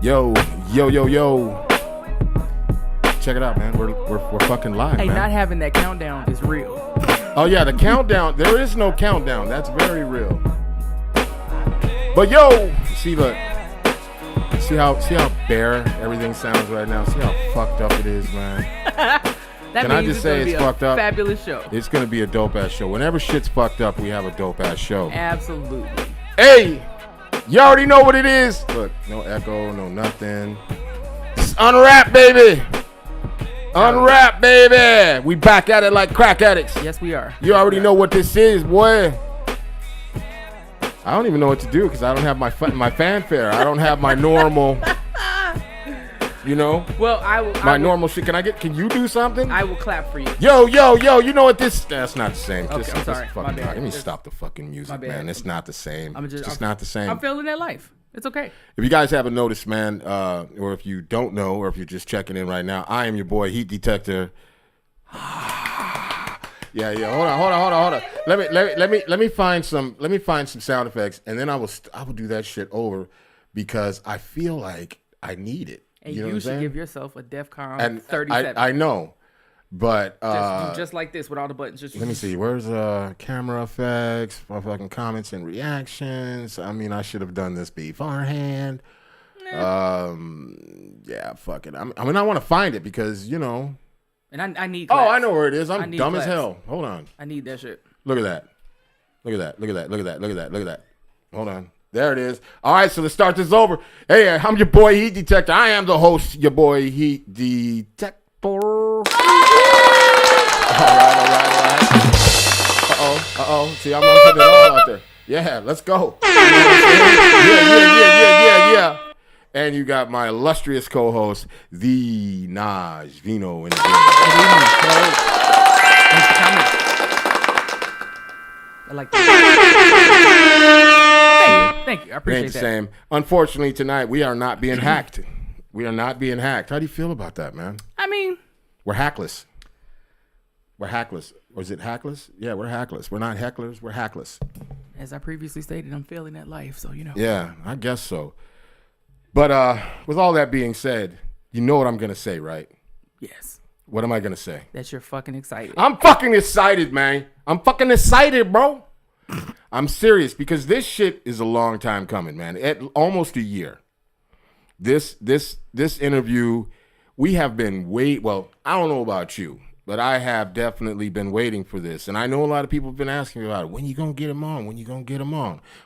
Yo. Check it out, man. We're fucking live, Hey, man. not having that countdown is real. Oh yeah, the countdown. There is no countdown. That's very real. But yo, see how bare everything sounds right now. See how fucked up it is, man. Can I just say it's fucked up? Fabulous show. It's gonna be a dope ass show. Whenever shit's fucked up, we have a dope ass show. Absolutely. Hey, you already know what it is. Look, no echo, no nothing. It's unwrap, baby. Unwrap, baby. We back at it like crack addicts. Yes, we are. You already know what this is, boy. I don't even know what to do because I don't have my fanfare. I don't have my normal, you know. Well, normal shit. Can you do something? I will clap for you. Yo, you know what this? That's not the same. Okay, I'm sorry. My bad. Let me stop the fucking music, man. It's not the same. It's not the same. I'm feeling that life. It's okay. If you guys haven't noticed, man, or if you don't know, or if you're just checking in right now, I am your boy Heat Detector. Yeah. Hold on. Let me find some sound effects, and then I will do that shit over because I feel like I need it. And you know you what should I'm give yourself a DEFCON and 37. I know, but just like this with all the buttons. Let me see. Where's camera effects, fucking comments and reactions? I mean, I should have done this beforehand. Yeah, fuck it. I want to find it because you know. And I need. Oh, claps. I know where it is. I'm dumb claps. as hell. Hold on. I need that shit. Look at that. Hold on. There it is. All right, so let's start this over. Hey, I'm your boy Heat Detector. I am the host, your boy Heat Detector. All right. Uh-oh. See, I'm putting it all out there. Yeah, let's go. Yeah. And you got my illustrious co-host, the Naj Vino in the building. I like that. Thank you. I appreciate that. Same. Unfortunately, tonight we are not being hacked. How do you feel about that, man? I mean, we're hackless. Or is it hackless? Yeah, we're hackless. We're not hecklers. We're hackless. As I previously stated, I'm feeling that life, so you know. Yeah, I guess so. But with all that being said, you know what I'm going to say, right? Yes. What am I going to say? That you're fucking excited. I'm fucking excited, man. I'm fucking excited, bro. I'm serious because this shit is a long time coming, man. Almost a year. This interview, we have been well, I don't know about you, but I have definitely been waiting for this. And I know a lot of people have been asking me about it. When you going to get him on?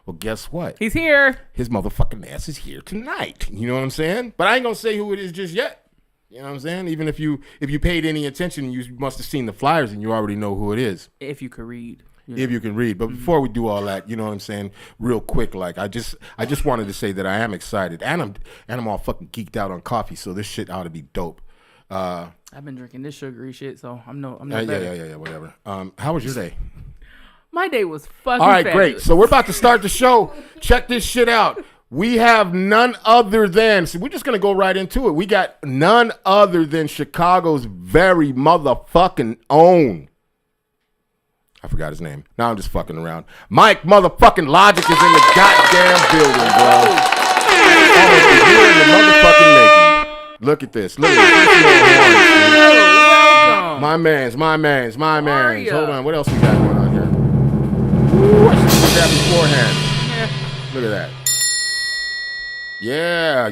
Well, guess what? He's here. His motherfucking ass is here tonight. You know what I'm saying? But I ain't going to say who it is just yet. You know what I'm saying? Even if you paid any attention, you must have seen the flyers and you already know who it is. If you could read. If you can read. But before we do all that, you know what I'm saying? Real quick, like I just wanted to say that I am excited. And I'm all fucking geeked out on coffee, so this shit ought to be dope. I've been drinking this sugary shit, so I'm no better. Yeah, whatever. How was your day? My day was fucking all right, fabulous. Great. So we're about to start the show. Check this shit out. We have none other than, so we're just going to go right into it. We got none other than Chicago's very motherfucking own. I forgot his name. Now I'm just fucking around. Mike motherfucking Logik is in the goddamn building, bro. Almost a year in the motherfucking making. Look at this. Welcome. My mans. Hold on. What else we got going on here? Ooh, I should do that beforehand. Yeah. Look at that. Yeah. I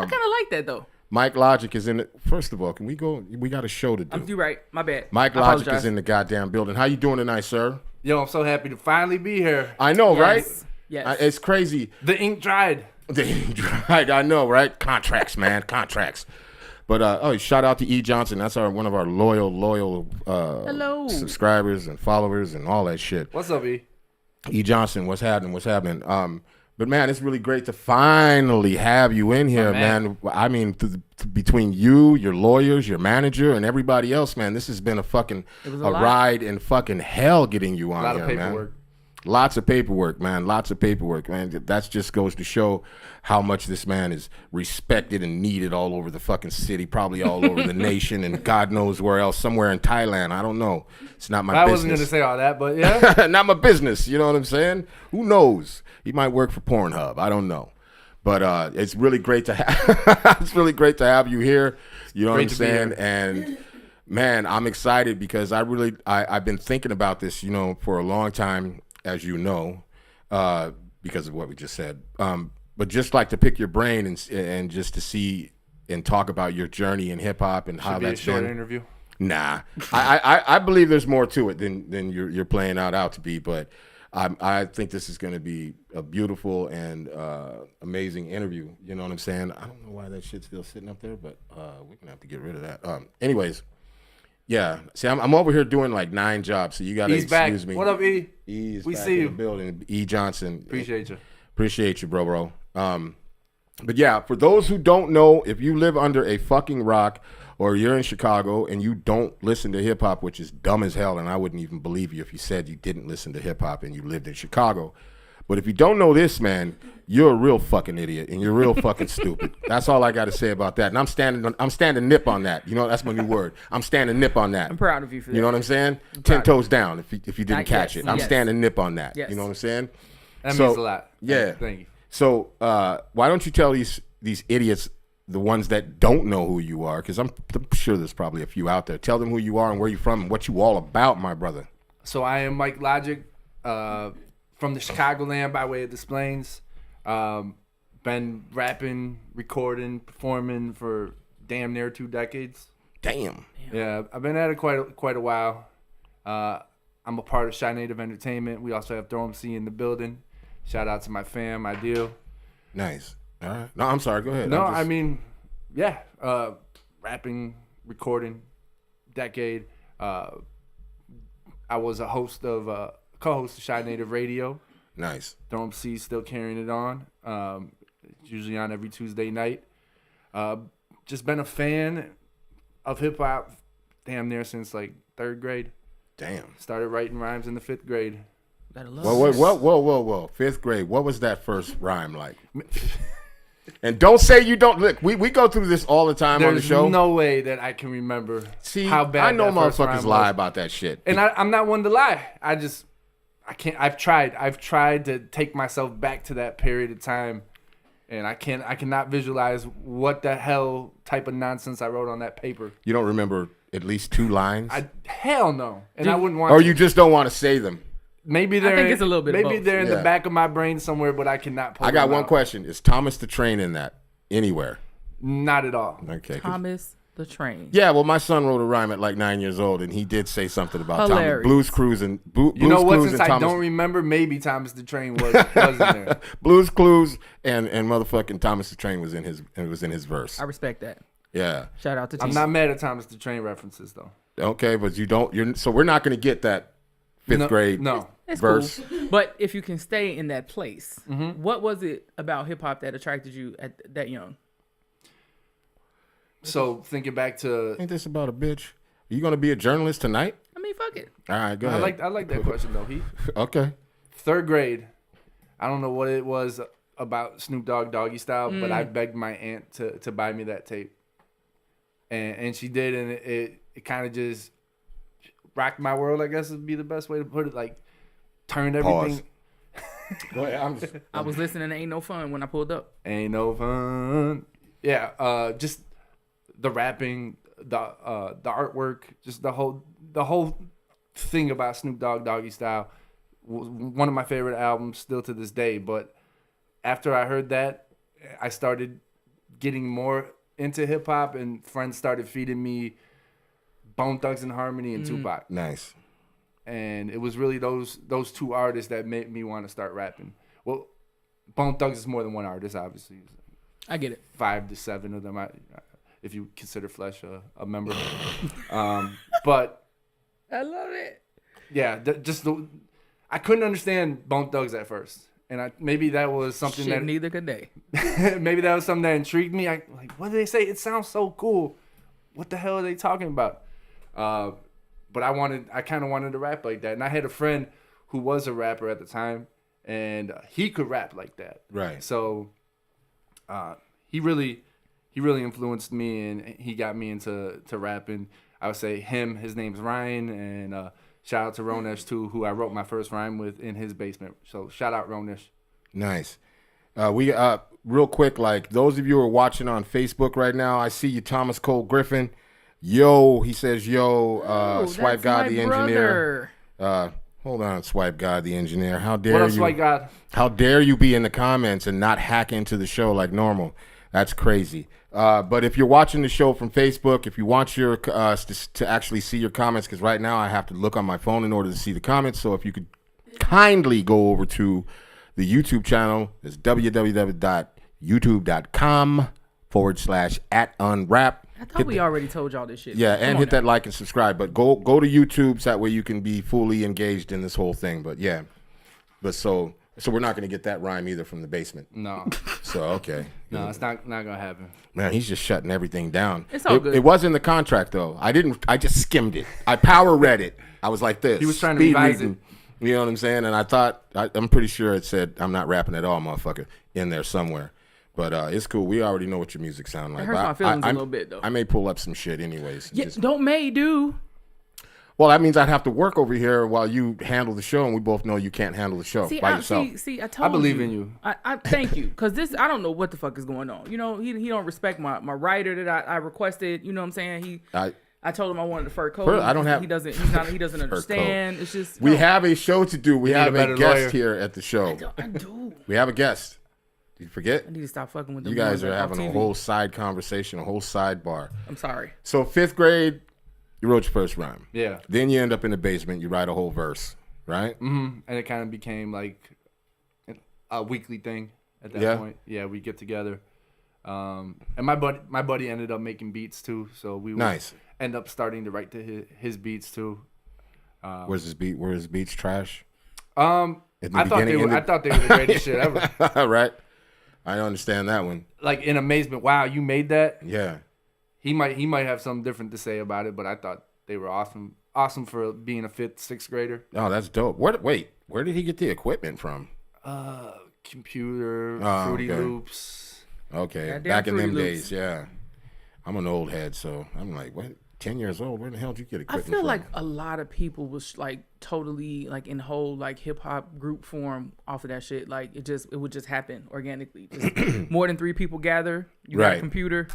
kind of like that, though. Mike Logik is in it. First of all, can we go? We got a show to do. You're right. My bad. Mike Logik is in the goddamn building. How you doing tonight, sir? Yo, I'm so happy to finally be here. I know, Yes. right? Yes. It's crazy. The ink dried. I know, right? Contracts, man. Contracts. But shout out to E. Johnson. That's one of our loyal Hello. subscribers and followers and all that shit. What's up, E? E. Johnson, what's happening? But man, it's really great to finally have you in here, man. I mean, between you, your lawyers, your manager, and everybody else, man, this has been a ride in fucking hell getting you on here, man. A lot of paperwork. Lots of paperwork, man. Lots of paperwork, man. That just goes to show how much this man is respected and needed all over the fucking city, probably all over the nation, and God knows where else, somewhere in Thailand. I don't know. It's not my business. I wasn't going to say all that, but yeah. Not my business. You know what I'm saying? Who knows? He might work for Pornhub. I don't know. But it's really great to have. It's really great to have you here. You know what I'm saying? And man, I'm excited because I've been thinking about this, you know, for a long time, as you know, because of what we just said. But just like to pick your brain and just to see and talk about your journey in hip hop and how that's been. Should be a short interview. Nah, I believe there's more to it than you're playing out to be. But I think this is going to be a beautiful and amazing interview. You know what I'm saying? I don't know why that shit's still sitting up there, but we're gonna have to get rid of that. Anyways. Yeah, see, I'm over here doing like 9 jobs, so you gotta excuse me. What up, E? E's we back see in you. the building. E Johnson. Appreciate you, bro. But yeah, for those who don't know, if you live under a fucking rock or you're in Chicago and you don't listen to hip hop, which is dumb as hell, and I wouldn't even believe you if you said you didn't listen to hip hop and you lived in Chicago. But if you don't know this, man, you're a real fucking idiot and you're real fucking stupid. That's all I got to say about that. And I'm standing nip on that. You know, that's my new word. I'm standing nip on that. I'm proud of you for that. You know what I'm saying? 10 toes down if you didn't catch it. I'm yes. standing nip on that. Yes. You know what I'm saying? That means a lot. Yeah. Thank you. So why don't you tell these idiots, the ones that don't know who you are, because I'm sure there's probably a few out there. Tell them who you are and where you're from and what you all about, my brother. So I am Mike Logik, from the Chicagoland by way of Des Plaines. Been rapping, recording, performing for damn near 2 decades. Damn. Yeah, I've been at it quite a while. I'm a part of Shy Native Entertainment. We also have Throw MC in the building. Shout out to my fam, Ideal. Nice. All right. No, I'm sorry. Go ahead. No, I mean, yeah. Rapping, recording, decade. I was a co-host of Shy Native Radio. Nice. Throw MC still carrying it on. It's usually on every Tuesday night. Just been a fan of hip hop damn near since like 3rd grade. Damn. Started writing rhymes in the 5th grade. Whoa. 5th grade. What was that first rhyme like? And don't say you don't. Look, we go through this all the time on the show. There's no way that I can remember how bad I know that first motherfuckers rhyme lie was. about that shit. And I'm not one to lie. I can't. I've tried to take myself back to that period of time, and I cannot visualize what the hell type of nonsense I wrote on that paper. You don't remember at least 2 lines? Hell no. And I wouldn't want or to. you just don't want to say them. Maybe they're I think it's a little bit of maybe both. they're in Yeah. the back of my brain somewhere, but I cannot pull I got them one out. question. Is Thomas the Train in that anywhere? Not at all. Okay. 'cause- Thomas the Train. Yeah, well, my son wrote a rhyme at like 9 years old, and he did say something about Thomas. Hilarious. Blues Clues and You know what? Clues Since and I Thomas, don't remember, maybe Thomas the Train wasn't there. Blues Clues and motherfucking Thomas the Train was in his verse. I respect that. Yeah. Shout out to I'm T. not mad at Thomas the Train references though. Okay, but so we're not going to get that 5th grade No. It's verse. cool. But if you can stay in that place, Mm-hmm. what was it about hip hop that attracted you at that young? So thinking back to, Ain't this about a bitch? Are you going to be a journalist tonight? I mean, fuck it. All right, go I ahead. like that question though. Okay. 3rd grade. I don't know what it was about Snoop Dogg Doggy Style, but I begged my aunt to buy me that tape, and she did, and it kind of just rocked my world. I guess would be the best way to put it. Like turned everything. Go ahead. I was listening to Ain't No Fun when I pulled up. Ain't no fun. Yeah, just the rapping, the artwork, just the whole thing about Snoop Dogg Doggy Style. One of my favorite albums still to this day. But after I heard that, I started getting more into hip hop, and friends started feeding me Bone Thugs and Harmony and Tupac. Nice. And it was really those 2 artists that made me want to start rapping. Well, Bone Thugs is more than one artist, obviously. I get it. 5 to 7 of them, if you consider Flesh a member. But I love it. yeah, I couldn't understand Bone Thugs at first, and maybe that was something Shit, that neither could they. maybe that was something that intrigued me. What do they say? It sounds so cool. What the hell are they talking about? But I kind of wanted to rap like that, and I had a friend who was a rapper at the time, and he could rap like that. Right. So he really influenced me, and he got me into rapping. I would say him. His name's Ryan, and shout out to Ronesh too, who I wrote my first rhyme with in his basement. So shout out Ronesh. Nice. We real quick, like those of you who are watching on Facebook right now, I see you, Thomas Cole Griffin. Yo, he says, yo, Swipe God the engineer. Hold on, Swipe God the engineer. How dare What up, you? Swipe God? How dare you be in the comments and not hack into the show like normal? That's crazy. But if you're watching the show from Facebook, if you want your to actually see your comments, because right now I have to look on my phone in order to see the comments. So if you could kindly go over to the YouTube channel, it's www.youtube.com/@unwrap. I thought we already told y'all this shit. Yeah, Come and on hit now. that like and subscribe. But go to YouTube so that way you can be fully engaged in this whole thing. But yeah, but so we're not gonna get that rhyme either from the basement. No, So okay, no, it's not gonna happen. man, he's just shutting everything down. It's all good. It was in the contract though. I just skimmed it. I power read it. I was like this. He was trying to speed revise reading. You know what I'm saying? And I thought I'm pretty sure it said I'm not rapping at all, motherfucker, in there somewhere. But it's cool. We already know what your music sound like. It hurts But my feelings a little bit though. I may pull up some shit anyways. Yeah, don't may do. Well, that means I'd have to work over here while you handle the show, and we both know you can't handle the show by yourself. See, I told you. I believe in you. I thank you, because this, I don't know what the fuck is going on. You know, he don't respect my writer that I requested. You know what I'm saying? I told him I wanted the fur coat. I don't have. He doesn't understand. It's just We have a show to do. We have a better guest lawyer. here at the show. I do. We have a guest. Did you forget? I need to stop fucking with them. You guys are ones having on a TV. whole side conversation, a whole sidebar. I'm sorry. So 5th grade, you wrote your first rhyme. Yeah. Then you end up in the basement. You write a whole verse, right? Mm-hmm. And it kind of became like a weekly thing at that Yeah. point. Yeah, we get together. And my buddy ended up making beats too, so we would Nice. end up starting to write to his beats too. Where's his beat? Where's his beats trash? I thought they were the greatest shit ever. Right. I understand that one. Like in amazement, wow, you made that. Yeah. He might have something different to say about it, but I thought they were awesome for being a 5th, 6th grader. Oh, that's dope. Where did he get the equipment from? Computer, Oh, Fruity okay. Loops. Okay, Goddamn back in them Fruity Loops. days, yeah. I'm an old head, so I'm like, what? 10 years old? Where the hell did you get I equipment feel from? like a lot of people was like totally like in whole like hip hop group form off of that shit. Like it would just happen organically. Just more than 3 people gather, you got Right. a computer,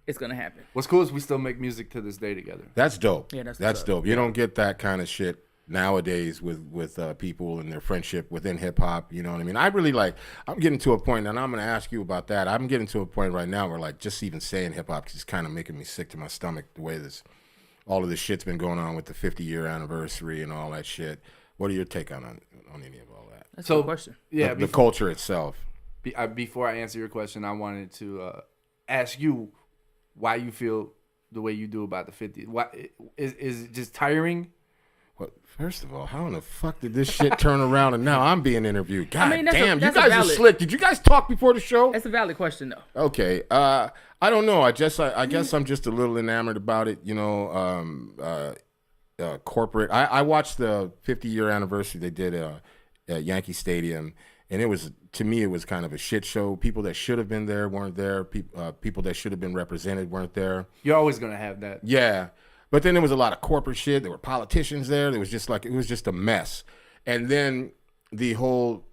it's gonna happen. What's cool is we still make music to this day together. That's dope. Yeah, that's that's what's up. dope. You don't get that kind of shit nowadays with people and their friendship within hip hop. You know what I mean? I really like. I'm getting to a point, and I'm gonna ask you about that. I'm getting to a point right now where like just even saying hip hop is kind of making me sick to my stomach. The way all of this shit's been going on with the 50-year anniversary and all that shit. What are your take on any of all that? That's a good question. Yeah, The culture itself. before I answer your question, I wanted to ask you why you feel the way you do about the 50s. Why is it just tiring? Well, first of all, how in the fuck did this shit turn around and now I'm being interviewed? God mean, that's a- damn, that's you a guys are valid- slick. Did you guys talk before the show? That's a valid question though. Okay. I don't know. I guess I'm just a little enamored about it. You know, corporate. I watched the 50-year anniversary they did at Yankee Stadium, and to me it was kind of a shit show. People that should have been there weren't there. People that should have been represented weren't there. You're always gonna have that. Yeah. But then there was a lot of corporate shit. There were politicians there. It was just a mess. And then the whole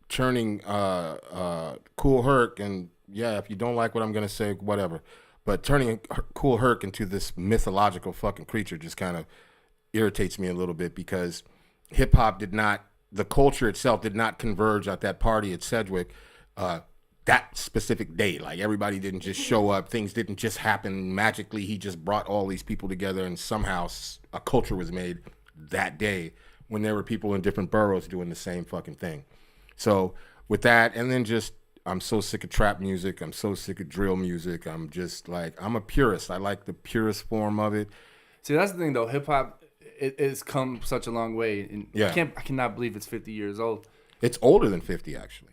turning Cool Herc, and yeah, if you don't like what I'm gonna say, whatever. But turning Cool Herc into this mythological fucking creature just kind of irritates me a little bit, because hip hop the culture itself did not converge at that party at Sedgwick that specific day. Like, everybody didn't just show up. Things didn't just happen magically. He just brought all these people together, and somehow a culture was made that day when there were people in different boroughs doing the same fucking thing. So with that, and then just, I'm so sick of trap music. I'm so sick of drill music. I'm just like, I'm a purist. I like the purest form of it. See, that's the thing though. Hip hop, it's come such a long way, and Yeah. I cannot believe it's 50 years old. It's older than 50, actually.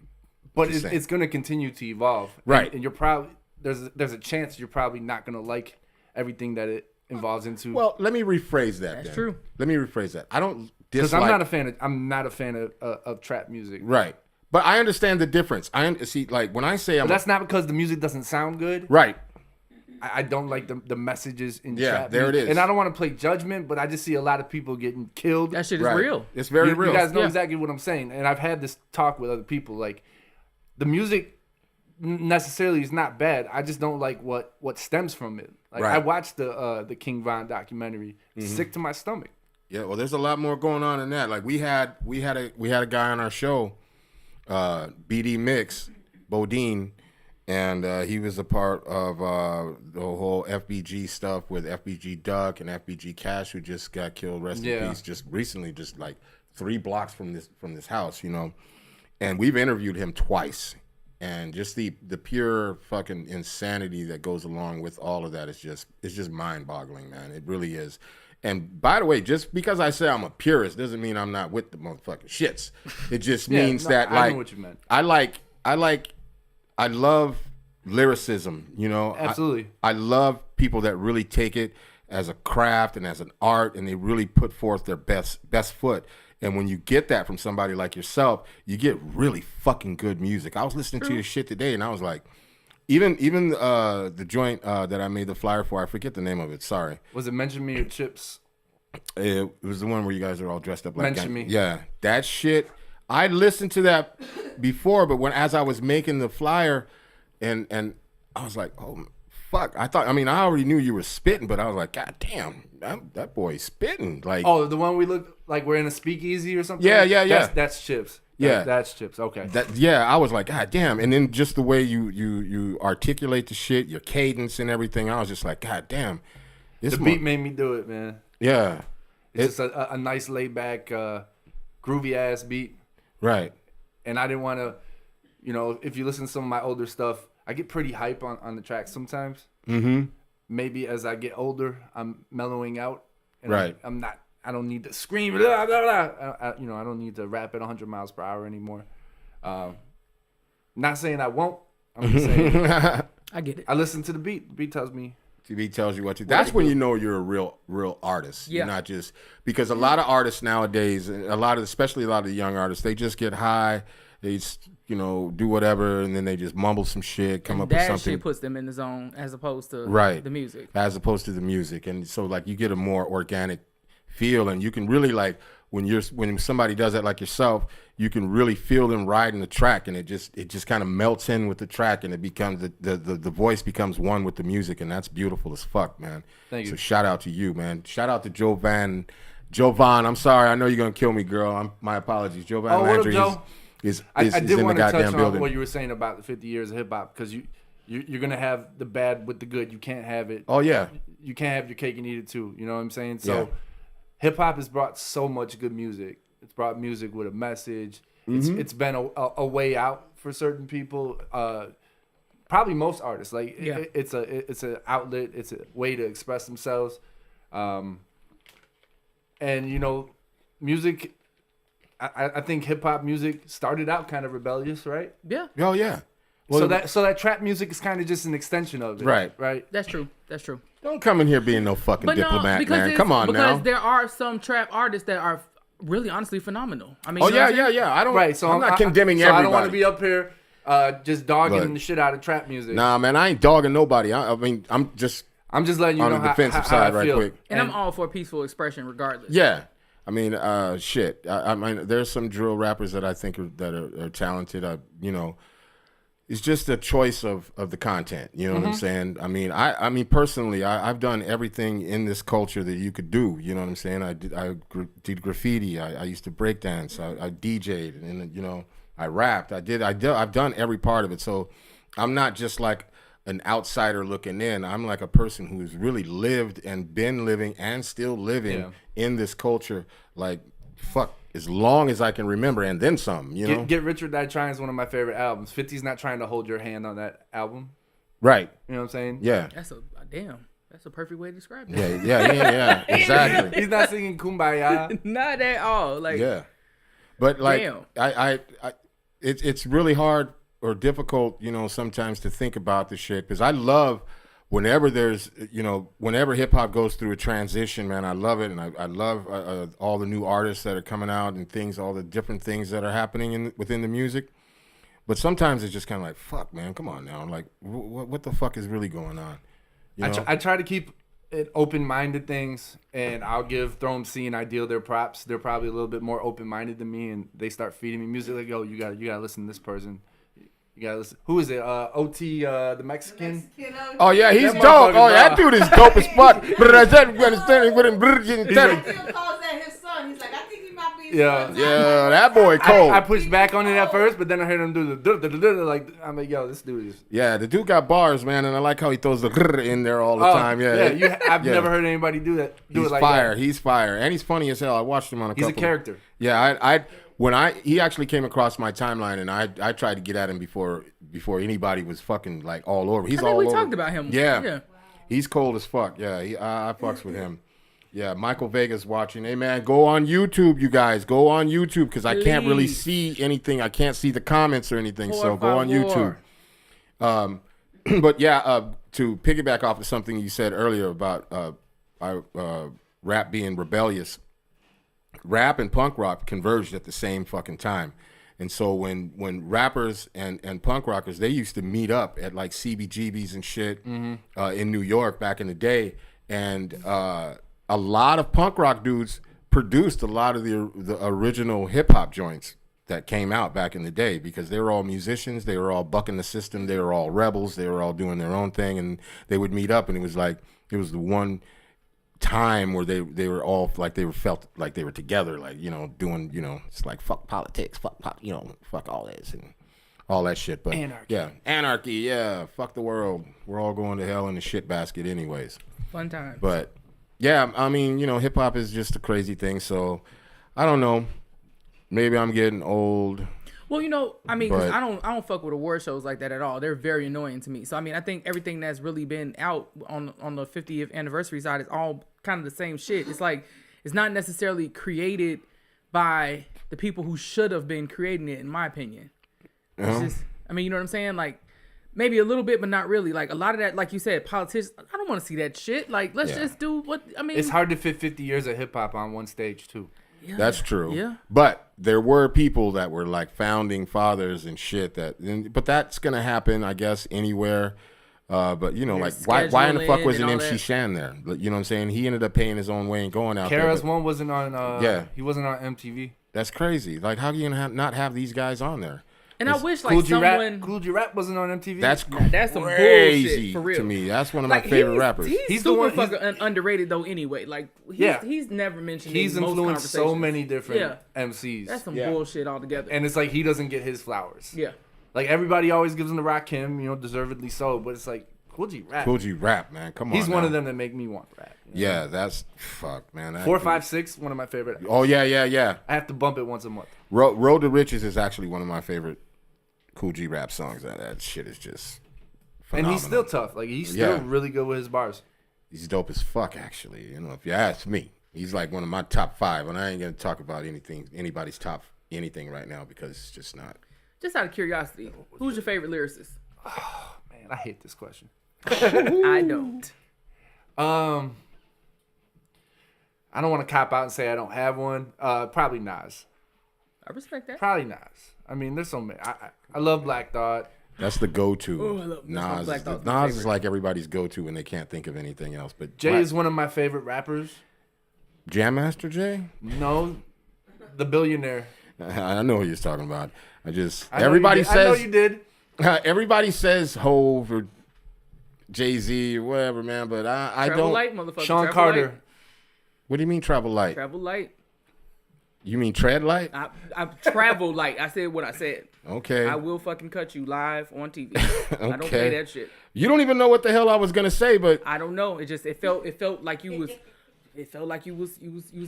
But Just saying. it's going to continue to evolve, Right. And you're probably there's a chance you're probably not going to like everything that it involves into. Well, let me rephrase that. That's then. true. Let me rephrase that. I don't Because dislike. I'm not a fan of trap music. Right. But I understand the difference. See, like when I say But that's not because the music doesn't sound good. right. I don't like the messages in Yeah, trap there it music. is. And I don't want to play judgment, but I just see a lot of people getting killed. That shit is Right. real. It's very real. You guys know Yeah. exactly what I'm saying. And I've had this talk with other people. Like, the music necessarily is not bad. I just don't like what stems from it. Like, Right. I watched the King Von documentary. Sick to my stomach. Yeah, well, there's a lot more going on in that. Like we had a guy on our show, BD Mix, Bodine, and he was a part of the whole FBG stuff with FBG Duck and FBG Cash, who just got killed. Rest in peace. Just recently, just like 3 blocks from this house, you know. And we've interviewed him twice, and just the pure fucking insanity that goes along with all of that is just mind-boggling, man. It really is. And by the way, just because I say I'm a purist doesn't mean I'm not with the motherfucking shits. It just means that I like know what you meant. I love lyricism, you know. Absolutely. I love people that really take it as a craft and as an art, and they really put forth their best foot. And when you get that from somebody like yourself, you get really fucking good music. I was listening to your shit today, and I was like, even the joint that I made the flyer for, I forget the name of it. Sorry. Was it Mention Me or Chips? It was the one where you guys are all dressed up like Mention Me. Yeah, that shit. I listened to that before, but as I was making the flyer, and I was like, oh fuck. I already knew you were spitting, but I was like, God damn, that boy's spitting. Like, Oh, the one we look like we're in a speakeasy or something? Yeah. That's Chips. Yeah. That's Chips. Okay. I was like, God damn. And then just the way you articulate the shit, your cadence and everything, I was just like, God damn. The beat made me do it, man. Yeah. It's just a nice laid back, groovy ass beat. Right. And I didn't want to, you know, if you listen to some of my older stuff, I get pretty hype on the tracks sometimes. Mm-hmm. Maybe as I get older, I'm mellowing out. And Right. I don't need to scream, blah, blah, blah. I don't need to rap at 100 miles per hour anymore. Not saying I won't. I'm just saying. I get it. I listen to the beat. The beat tells me. TV tells you what to. That's when you know you're a real artist. Yeah. You're not just because a lot of artists nowadays, especially a lot of the young artists, they just get high, they do whatever, and then they just mumble some shit, come up with That something. shit puts them in the zone as opposed to Right. the music. As opposed to the music, and so like you get a more organic feel, and you can really like when somebody does that like yourself, you can really feel them riding the track, and it just kind of melts in with the track, and it becomes the voice becomes one with the music, and that's beautiful as fuck, man. Thank you. So shout out to you, man. Shout out to Jovan. I'm sorry, I know you're gonna kill me, girl. My apologies. Jovan Oh, what up, Landry Joe? is I in did the want to touch goddamn on building. what you were saying about the 50 years of hip hop, because you're gonna have the bad with the good. You can't have it. Oh yeah, You can't have your cake and eat it too. You know what I'm saying? So, Yeah. hip hop has brought so much good music. It's brought music with a message. It's been a way out for certain people. Probably most artists. Like Yeah. it's an outlet. It's a way to express themselves. And music. I think hip hop music started out kind of rebellious, right? Yeah, oh yeah. So that trap music is kind of just an extension of it. Right. Right. that's true. Don't come in here being no fucking But diplomat, because man. Come on now. because there are some trap artists that are really honestly phenomenal. I mean, Oh you know what yeah, I'm saying? yeah. I don't. Right. So I'm not condemning so everybody. I don't want to be up here just dogging Look. the shit out of trap music. Nah, man, I ain't dogging nobody. I mean, I'm just I'm just letting you on know the defensive how side I right feel. quick. And I'm all for peaceful expression regardless. Yeah, I mean, shit. I mean, there's some drill rappers that I think are talented. It's just a choice of the content. You know what I'm saying? I mean, personally, I've done everything in this culture that you could do. You know what I'm saying? I did graffiti. I used to break dance. I DJ'd, and I rapped. I've done every part of it. So I'm not just like an outsider looking in. I'm like a person who's really lived and been living and still living in this culture. Like, fuck, as long as I can remember, and then some, Get Rich or Die Trying is one of my favorite albums. 50's not trying to hold your hand on that album. Right. You know what I'm saying? Yeah. That's a perfect way to describe it. Yeah. Exactly. He's not singing Kumbaya. Not at all. Like, Yeah. But like, damn. it's really hard or difficult, sometimes to think about this shit, because I love whenever there's, whenever hip hop goes through a transition, man, I love it, and I love all the new artists that are coming out and things, all the different things that are happening within the music. But sometimes it's just kind of like, fuck, man, come on now, like, what the fuck is really going on? I try to keep it open-minded things, and I'll give Throw MC and Ideal their props. They're probably a little bit more open-minded than me, and they start feeding me music like, yo, you gotta listen to this person. You gotta listen. Who is it? OT, the Mexican. Oh yeah, he's That dope. Oh, motherfucker, that dog. dude is dope as fuck. He calls that his son. He's like, I think he might be his Yeah. son. Yeah, that boy cold. I pushed back on it at first, but then I heard him do the like. I'm like, yo, this dude is. Yeah, the dude got bars, man, and I like how he throws the in there all the time. Yeah, I've Yeah. never heard anybody do it He's like fire. that. He's fire, and he's funny as hell. I watched him on a He's a couple. character. Yeah, he actually came across my timeline, and I tried to get at him before anybody was fucking like all over. He's I think all we over. talked about him. Yeah. He's cold as fuck. Yeah, I fucks with him. Yeah, Michael Vega's watching. Hey man, go on YouTube, you guys. Go on YouTube because I can't really Please. see anything. I can't see the comments or anything. Por So go on favor. YouTube. But yeah, to piggyback off of something you said earlier about rap being rebellious, rap and punk rock converged at the same fucking time. And so when rappers and punk rockers, they used to meet up at like CBGBs and shit in New York back in the day. And a lot of punk rock dudes produced a lot of the original hip hop joints that came out back in the day because they were all musicians. They were all bucking the system. They were all rebels. They were all doing their own thing. And they would meet up, and it was the one time where they were all like they were felt like they were together, like doing it's like fuck politics, fuck fuck all this and all that shit. But anarchy, fuck the world, we're all going to hell in the shit basket anyways. Fun time. But yeah, I mean, hip hop is just a crazy thing, so I don't know, maybe I'm getting old. Well, I mean, 'cause But- I don't fuck with award shows like that at all. They're very annoying to me. So I mean, I think everything that's really been out on the 50th anniversary side is all kind of the same shit. It's like it's not necessarily created by the people who should have been creating it, in my opinion. It's just, I mean, you know what I'm saying? Like maybe a little bit, but not really. Like a lot of that, like you said, politicians. I don't want to see that shit. Like let's just do what I mean. It's hard to fit 50 years of hip hop on one stage too. Yeah. That's true. Yeah. But there were people that were like founding fathers and shit but that's gonna happen, I guess, anywhere. But like why in the fuck was an MC that. Shan there? You know what I'm saying? He ended up paying his own way and going out there. KRS but One wasn't on. He wasn't on MTV. That's crazy. Like how can you not have these guys on there? And I wish like Cool G Rap. someone. Cool G Rap wasn't on MTV. That's That's some crazy bullshit, for real. to me. That's one of my Like, favorite rappers. He's He's the super one- he's- fucking underrated though. Anyway, like he's never mentioned. He's in most influenced so conversations. many different Yeah. MCs. That's some Yeah. bullshit altogether. And it's like he doesn't get his flowers. Yeah. Like everybody always gives him the Rakim, deservedly so. But it's like Cool G Rap. Cool G Rap, man. Come on. He's one now. of them that make me want rap. Yeah, that's fuck, man. That 456, one of my favorite. Oh yeah. I have to bump it once a month. Road to Riches is actually one of my favorite Cool G Rap songs. That shit is just phenomenal. And he's still tough. Like he's still really good with his bars. He's dope as fuck, actually. If you ask me, he's like one of my top 5. And I ain't gonna talk about anybody's top anything right now because it's just not. Just out of curiosity, who's your favorite lyricist? Man, I hate this question. I don't. I don't want to cop out and say I don't have one. Probably Nas. I respect that. Probably Nas. I mean, there's so many. I love Black Thought. That's the go-to. Ooh, I love- that's my Nas. Black Thought's my Nas is favorite. like everybody's go-to when they can't think of anything else. But Jay is one of my favorite rappers. Jam Master Jay. No, the billionaire. I know who you're talking about. I know Everybody you did. I know says you did. everybody says Hove or Jay-Z or whatever, man. But I Travel don't. light, motherfucker. Sean Travel Carter. Light. What do you mean travel light? Travel light. You mean tread light? I travel light. I said what I said. Okay. I will fucking cut you live on TV. I don't Okay. play that shit. You don't even know what the hell I was gonna say, but I don't know. It felt like you was. It felt like you was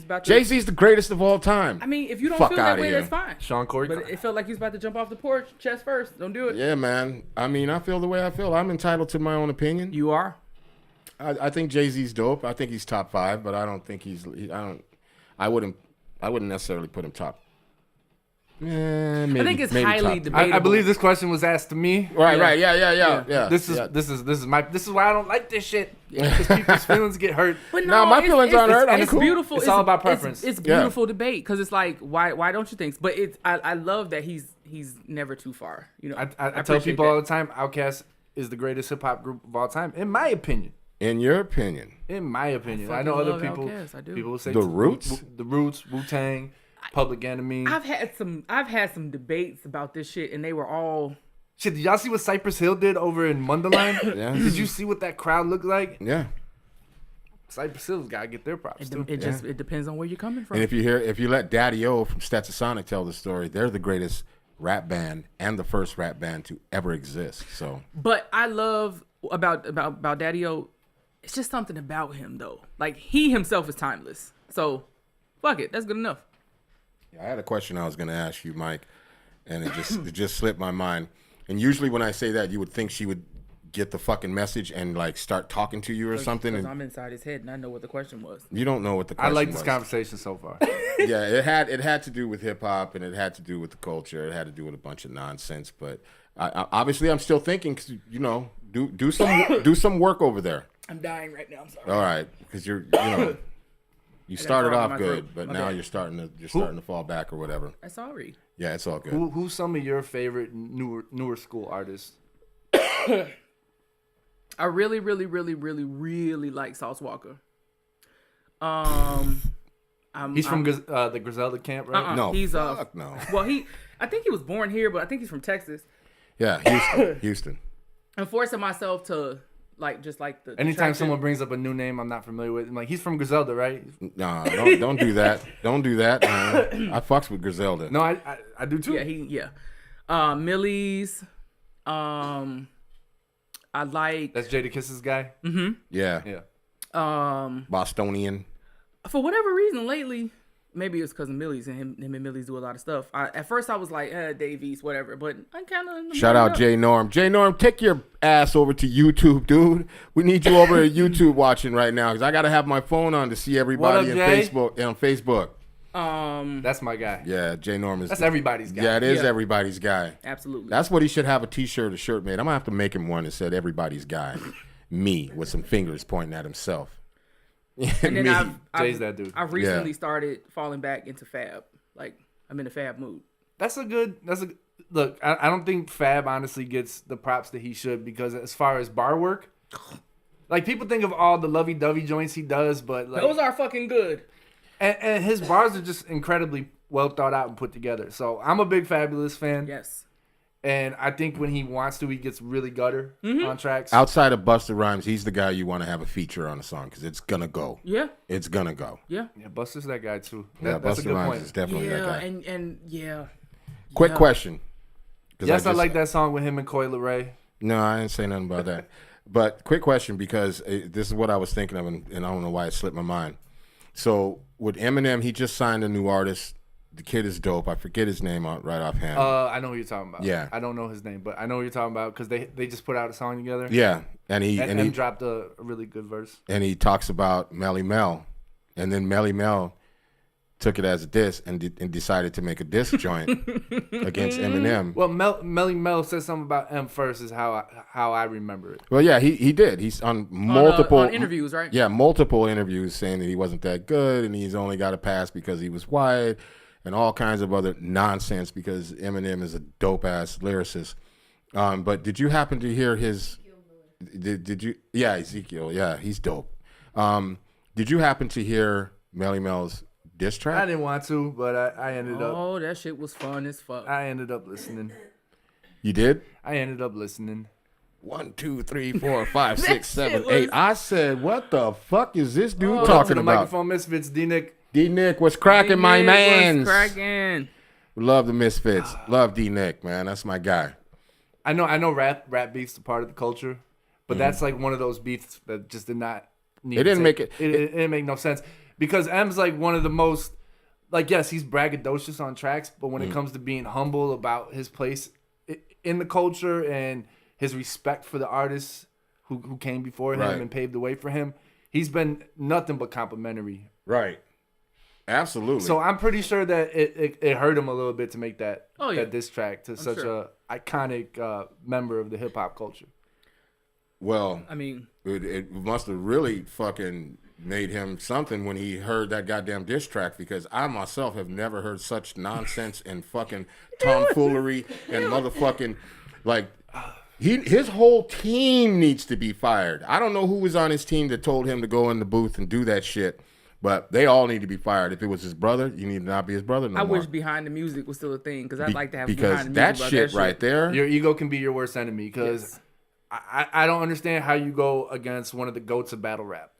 about to. Jay-Z's the greatest of all time. I mean, if you don't Fuck feel that outta way, here. that's fine. Sean Corey. But it felt like you was about to jump off the porch, chest first. Don't do it. Yeah, man. I mean, I feel the way I feel. I'm entitled to my own opinion. You are. I think Jay-Z's dope. I think he's top 5, but I don't think I wouldn't necessarily put him top Maybe, I think it's maybe highly top three. debatable. I believe this question was asked to me. Right, Yeah. right, yeah. This is why I don't like this shit. Because people's feelings get hurt. But Nah, my feelings aren't hurt. I'm It's cool. beautiful. It's all about preference. It's Yeah. beautiful debate because it's like, why don't you think? But I love that he's never too far. You know, I tell appreciate people that. all the time, Outkast is the greatest hip hop group of all time, in my opinion. In your opinion, In my opinion, I fucking know other love people. Outkast, I do. People will say The Roots? the Roots, Wu-Tang, Public Enemy. I've had some debates about this shit, and they were all. Shit, did y'all see what Cypress Hill did over in Mundelein? Yeah. Did you see what that crowd looked like? yeah. Cypress Hill's gotta get their props too. It depends on where you're coming from. And if you let Daddy O from Stetsasonic tell the story, they're the greatest rap band and the first rap band to ever exist. So But I love about Daddy-O. It's just something about him though. Like he himself is timeless. So fuck it, that's good enough. I had a question I was going to ask you, Mike, and it just slipped my mind. And usually when I say that, you would think she would get the fucking message and like start talking to you or something. Because And I'm inside his head and I know what the question was. you don't know what the I question like was. this conversation so far. Yeah, it had to do with hip hop and it had to do with the culture. It had to do with a bunch of nonsense. But obviously, I'm still thinking, 'cause, you know, do some work over there. I'm dying right now. I'm sorry. All right, because you started frog in off my good, throat. but My now bad. you're starting to fall back or whatever. I'm sorry. Yeah, it's all good. Who's some of your favorite newer school artists? I really, really, really, really, really like Sauce Walker. He's from the Griselda camp, right? No, he's fuck no. Well, I think he was born here, but I think he's from Texas. Yeah, Houston. I'm forcing myself to just like the. Anytime attraction. someone brings up a new name I'm not familiar with, I'm like, he's from Griselda, right? Nah, don't do that. Don't do that. Man. I fucks with Griselda. No, I do too. Millie's. I like. That's Jada Kiss's guy. Yeah, Yeah. Bostonian. For whatever reason lately, maybe it's because of Millie's and him and Millie's do a lot of stuff. At first I was like, Dave East, whatever, but I kind of Shout out J Norm. J Norm, take your ass over to YouTube, dude. We need you over at YouTube watching right now because I gotta have my phone on to see everybody What up, Jay? on Facebook. That's my guy. Yeah, J Norm is. That's everybody's guy. Yeah, it is Yeah. everybody's guy. Absolutely. That's what he should have a T-shirt or shirt made. I'm gonna have to make him one that said "Everybody's Guy," me with some fingers pointing at himself. and then Me. Jay's that dude. I've recently started falling back into Fab. Like I'm in a Fab mood. Look, I don't think Fab honestly gets the props that he should because as far as bar work, like people think of all the lovey-dovey joints he does, but like Those are fucking good. and his bars are just incredibly well thought out and put together. So I'm a big Fabulous fan. Yes. And I think when he wants to, he gets really gutter on tracks. Outside of Busta Rhymes, he's the guy you want to have a feature on a song because it's gonna go. Yeah. It's gonna go. Yeah. Yeah, Busta's that guy too. Yeah, That's a Busta good Rhymes point. is definitely that Yeah. guy. And yeah. Quick Yeah. question. 'Cause Yes, I just- like that song with him and Coi Leray. No, I didn't say nothing about that. But quick question because this is what I was thinking of, and I don't know why it slipped my mind. So with Eminem, he just signed a new artist. The kid is dope. I forget his name right offhand. I know who you're talking about. Yeah. I don't know his name, but I know what you're talking about because they just put out a song together. yeah, and he And dropped a really good verse. and he talks about Melly Mel, and then Melly Mel took it as a diss and decided to make a diss joint against Eminem. Well, Melly Mel said something about M first is how I remember it. Well, yeah, he did. He's on multiple on interviews, right? Yeah, multiple interviews saying that he wasn't that good and he's only got a pass because he was white and all kinds of other nonsense because Eminem is a dope ass lyricist. But did you happen to hear his? Did you? Yeah, Ezekiel. Yeah, he's dope. Did you happen to hear Melly Mel's diss I track? didn't want to, but I ended up. Oh, that shit was fun as fuck. I ended up listening. You did? I ended up listening. 1, 2, 3, 4, 5, 6, 7, shit 8. was- I said, what the fuck is this dude Shout out to talking the about? Microphone Misfits, D-Nick. D Nick, what's cracking, my man? Cracking. Love the Misfits. Love D Nick, man. That's my guy. I know rap beef's a part of the culture, but that's like one of those beefs that just did not need It didn't to make take- it- It didn't make no sense because M's like one of the most like yes, he's braggadocious on tracks, but when it comes to being humble about his place in the culture and his respect for the artists who came before him Right. and paved the way for him, he's been nothing but complimentary. Right. Absolutely. So I'm pretty sure that it hurt him a little bit to make that that diss track to such sure. a iconic member of the hip hop culture. Well, I mean, it must have really fucking made him something when he heard that goddamn diss track, because I myself have never heard such nonsense and fucking tomfoolery and motherfucking like his whole team needs to be fired. I don't know who was on his team that told him to go in the booth and do that shit, but they all need to be fired. If it was his brother, you need to not be his brother no I more. wish behind the music was still a thing, because I'd like to have because behind the that music about shit that right there. Your ego can be your worst enemy because Yes. I don't understand how you go against one of the goats of battle rap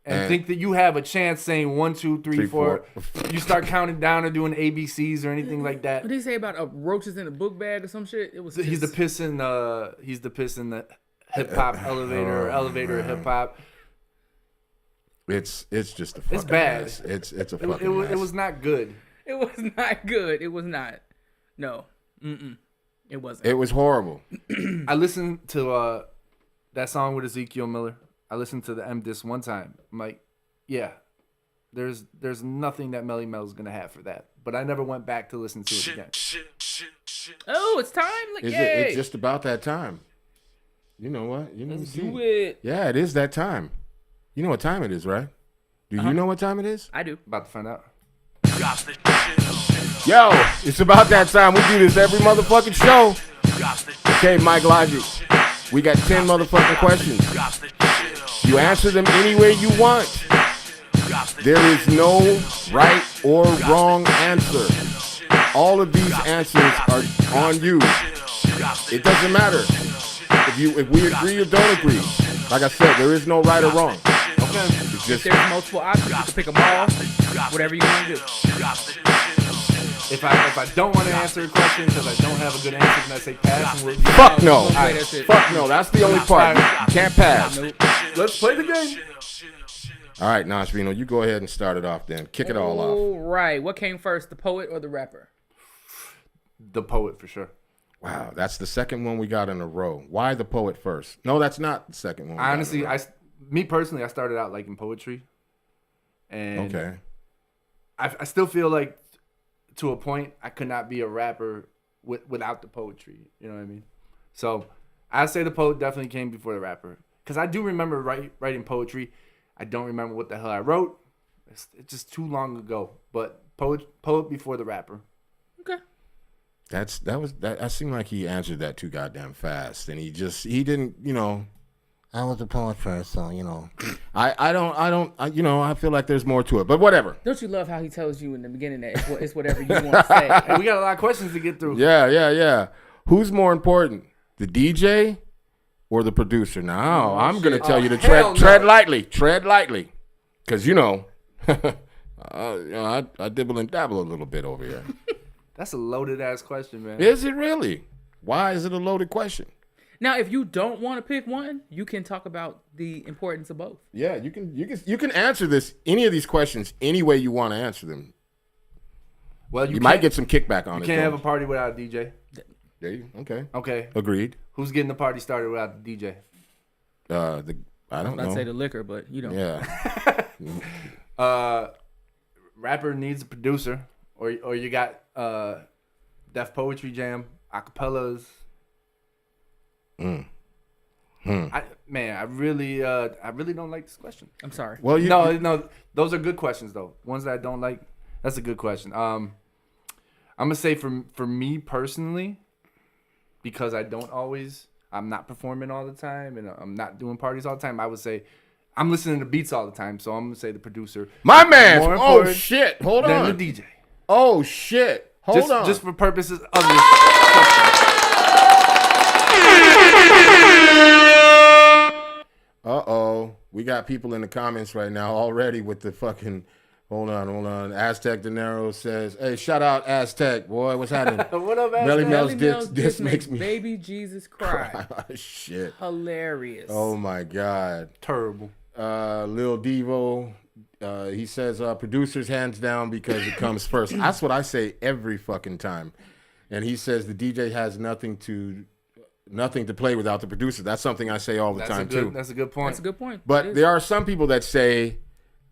and And- think that you have a chance saying 1, 2, 3, Three, 4. four. You start counting down or doing ABCs or anything like that. What did he say about roaches in a book bag or some shit? It was He's the just- piss in the hip hop elevator or elevator hip hop. It's just a fucking It's bad. mess. It's a It, fucking mess. it was not good. It was not good. It was not. No. It wasn't. It was horrible. I listened to that song with Ezekiel Miller. I listened to the M Disc one time. I'm like, yeah, there's nothing that Melly Mel's gonna have for that. But I never went back to listen to it again. Oh, it's time. Like, Is yay. it's just about that time. You know what? You know Let's what I'm do saying? it. Yeah, it is that time. You know what time it is, right? Do Uh-huh. you know what time it is? I do. About to find out. Yo, it's about that time. We do this every motherfucking show. Okay, Mike Logic. We got 10 motherfucking questions. You answer them any way you want. There is no right or wrong answer. All of these answers are on you. It doesn't matter if we agree or don't agree. Like I said, there is no right or wrong. Okay. It's just There's multiple options. You can pick them all. Whatever you want to do. If I don't want to answer a question because I don't have a good answer, then I say pass. And we'll, fuck no. We'll play that shit. Fuck no. That's the only part. You can't pass. Nope. let's play the game. All right, Nashvino, you go ahead and start it off then. Kick it all off. All right. What came first, the poet or the rapper? The poet for sure. Wow, that's the second one we got in a row. Why the poet first? No, that's not the second one. we got in a Honestly, row. me personally, I started out liking poetry, and Okay. I still feel like to a point I could not be a rapper without the poetry. You know what I mean? So I say the poet definitely came before the rapper, because I do remember writing poetry. I don't remember what the hell I wrote. It's just too long ago. But poet before the rapper. Okay. That seemed like he answered that too goddamn fast, and he didn't, you know. I was the poet first, so you know. I feel like there's more to it, but whatever. Don't you love how he tells you in the beginning that it's whatever you want to say? Hey, we got a lot of questions to get through. Yeah. Who's more important, the DJ or the producer? Now, I'm gonna tell you to hell no. tread lightly, because you know, I dibble and dabble a little bit over here. That's a loaded ass question, man. Is it really? Why is it a loaded question? Now, if you don't want to pick one, you can talk about the importance of both. Yeah, you can answer any of these questions any way you want to answer them. Well, You might get some kickback on You it. can't have though. a party without a DJ. There you okay. Okay. Agreed. Who's getting the party started without the DJ? I don't I'd say know. the liquor, but you know. Yeah. Rapper needs a producer, or you got Def Poetry Jam, acapellas. I really don't like this question. I'm sorry. Well, No, those are good questions though. Ones that I don't like, that's a good question. I'm gonna say for me personally, because I'm not performing all the time and I'm not doing parties all the time. I would say I'm listening to beats all the time, so I'm gonna say the producer. my man. More Oh important shit! Hold than on. the DJ. Oh shit! Hold on. Just for purposes of this question. We got people in the comments right now already with the fucking. Hold on. Aztec De Niro says, "Hey, shout out Aztec, boy. What's happening?" What up, Melly Aztec? Mel's Melly dick Mel's this dick makes me baby Jesus cry. Shit. Hilarious. Oh my god. Terrible. Lil Devo, he says producers hands down because it comes first. That's what I say every fucking time. And he says the DJ has nothing to play without the producer. That's something I say all the time too. That's a good point. That's a good point. It But is. there are some people that say